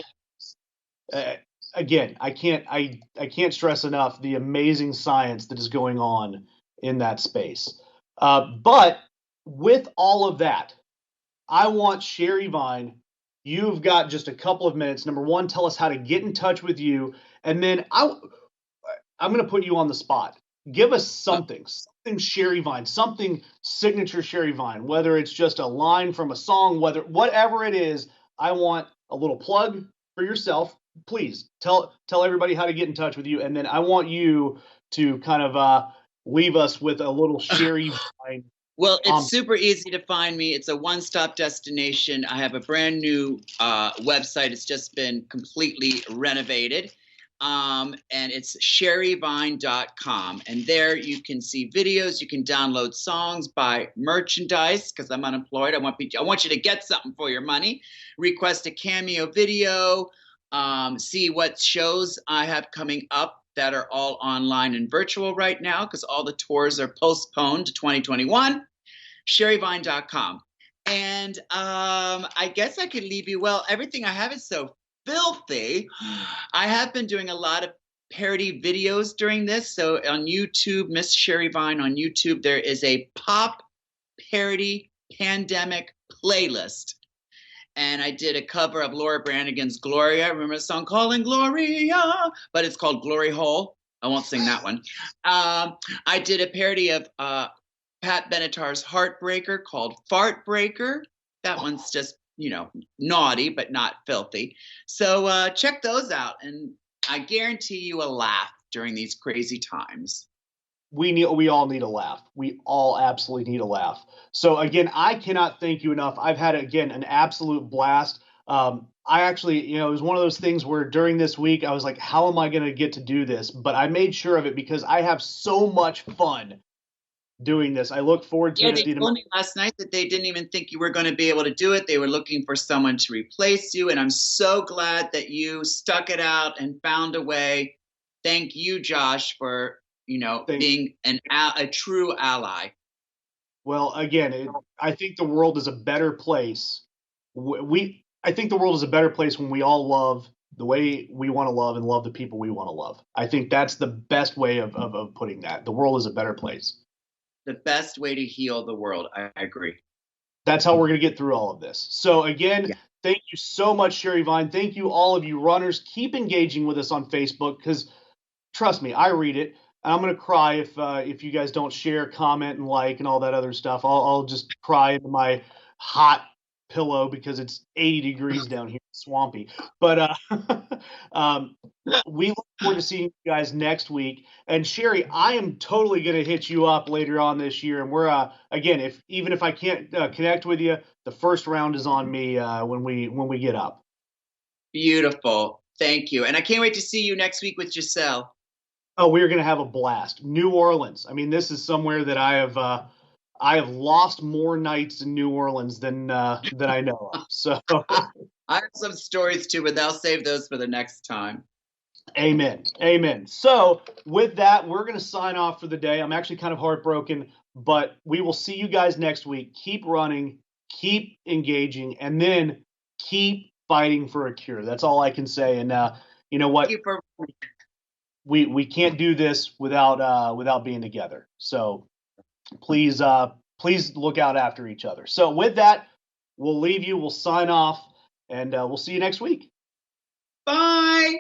AIDS. Again, I can't stress enough the amazing science that is going on in that space. But with all of that, I want Sherry Vine. You've got just a couple of minutes. Number one, tell us how to get in touch with you, and then I'm going to put you on the spot. Give us something Sherry Vine, something signature Sherry Vine, whether it's just a line from a song, whatever it is. I want a little plug for yourself. Please tell everybody how to get in touch with you, and then I want you to kind of leave us with a little Sherry Vine. Well, it's super easy to find me. It's a one-stop destination. I have a brand new website. It's just been completely renovated. And it's sherryvine.com. And there you can see videos. You can download songs, buy merchandise, because I'm unemployed. I want you to get something for your money. Request a cameo video. See what shows I have coming up that are all online and virtual right now, because all the tours are postponed to 2021. Sherryvine.com. And I guess I could leave you. Well, everything I have is so filthy. I have been doing a lot of parody videos during this. So on YouTube, Miss Sherry Vine on YouTube, there is a pop parody pandemic playlist. And I did a cover of Laura Branigan's Gloria. Remember the song Calling Gloria? But it's called Glory Hole. I won't sing that one. I did a parody of Pat Benatar's Heartbreaker called Fart Breaker. That one's just, naughty, but not filthy. So check those out. And I guarantee you a laugh during these crazy times. We all need a laugh. We all absolutely need a laugh. So again, I cannot thank you enough. I've had, again, an absolute blast. I actually, it was one of those things where during this week, I was like, how am I going to get to do this? But I made sure of it because I have so much fun doing this. I look forward to it. They told me last night that they didn't even think you were going to be able to do it. They were looking for someone to replace you. And I'm so glad that you stuck it out and found a way. Thank you, Josh, for, being a true ally. Well, again, I think the world is a better place. I think the world is a better place when we all love the way we want to love and love the people we want to love. I think that's the best way of putting that. The world is a better place. The best way to heal the world. I agree. That's how we're going to get through all of this. So again, Thank you so much, Sherry Vine. Thank you, all of you runners. Keep engaging with us on Facebook because, trust me, I read it. And I'm going to cry if you guys don't share, comment, and like, and all that other stuff. I'll just cry into my hot pillow because it's 80 degrees down here, swampy. But we look forward to seeing you guys next week. And Sherry, I am totally going to hit you up later on this year. And we're again, even if I can't connect with you, the first round is on me when we get up. Beautiful, thank you, and I can't wait to see you next week with Giselle. Oh, we're going to have a blast. New Orleans. I mean, this is somewhere that I have lost more nights in New Orleans than I know of. So I have some stories too, but I'll save those for the next time. Amen. Amen. So with that, we're going to sign off for the day. I'm actually kind of heartbroken, but we will see you guys next week. Keep running, keep engaging, and then keep fighting for a cure. That's all I can say. And you know what? We can't do this without being together. So please look out after each other. So with that, we'll leave you. We'll sign off, and we'll see you next week. Bye.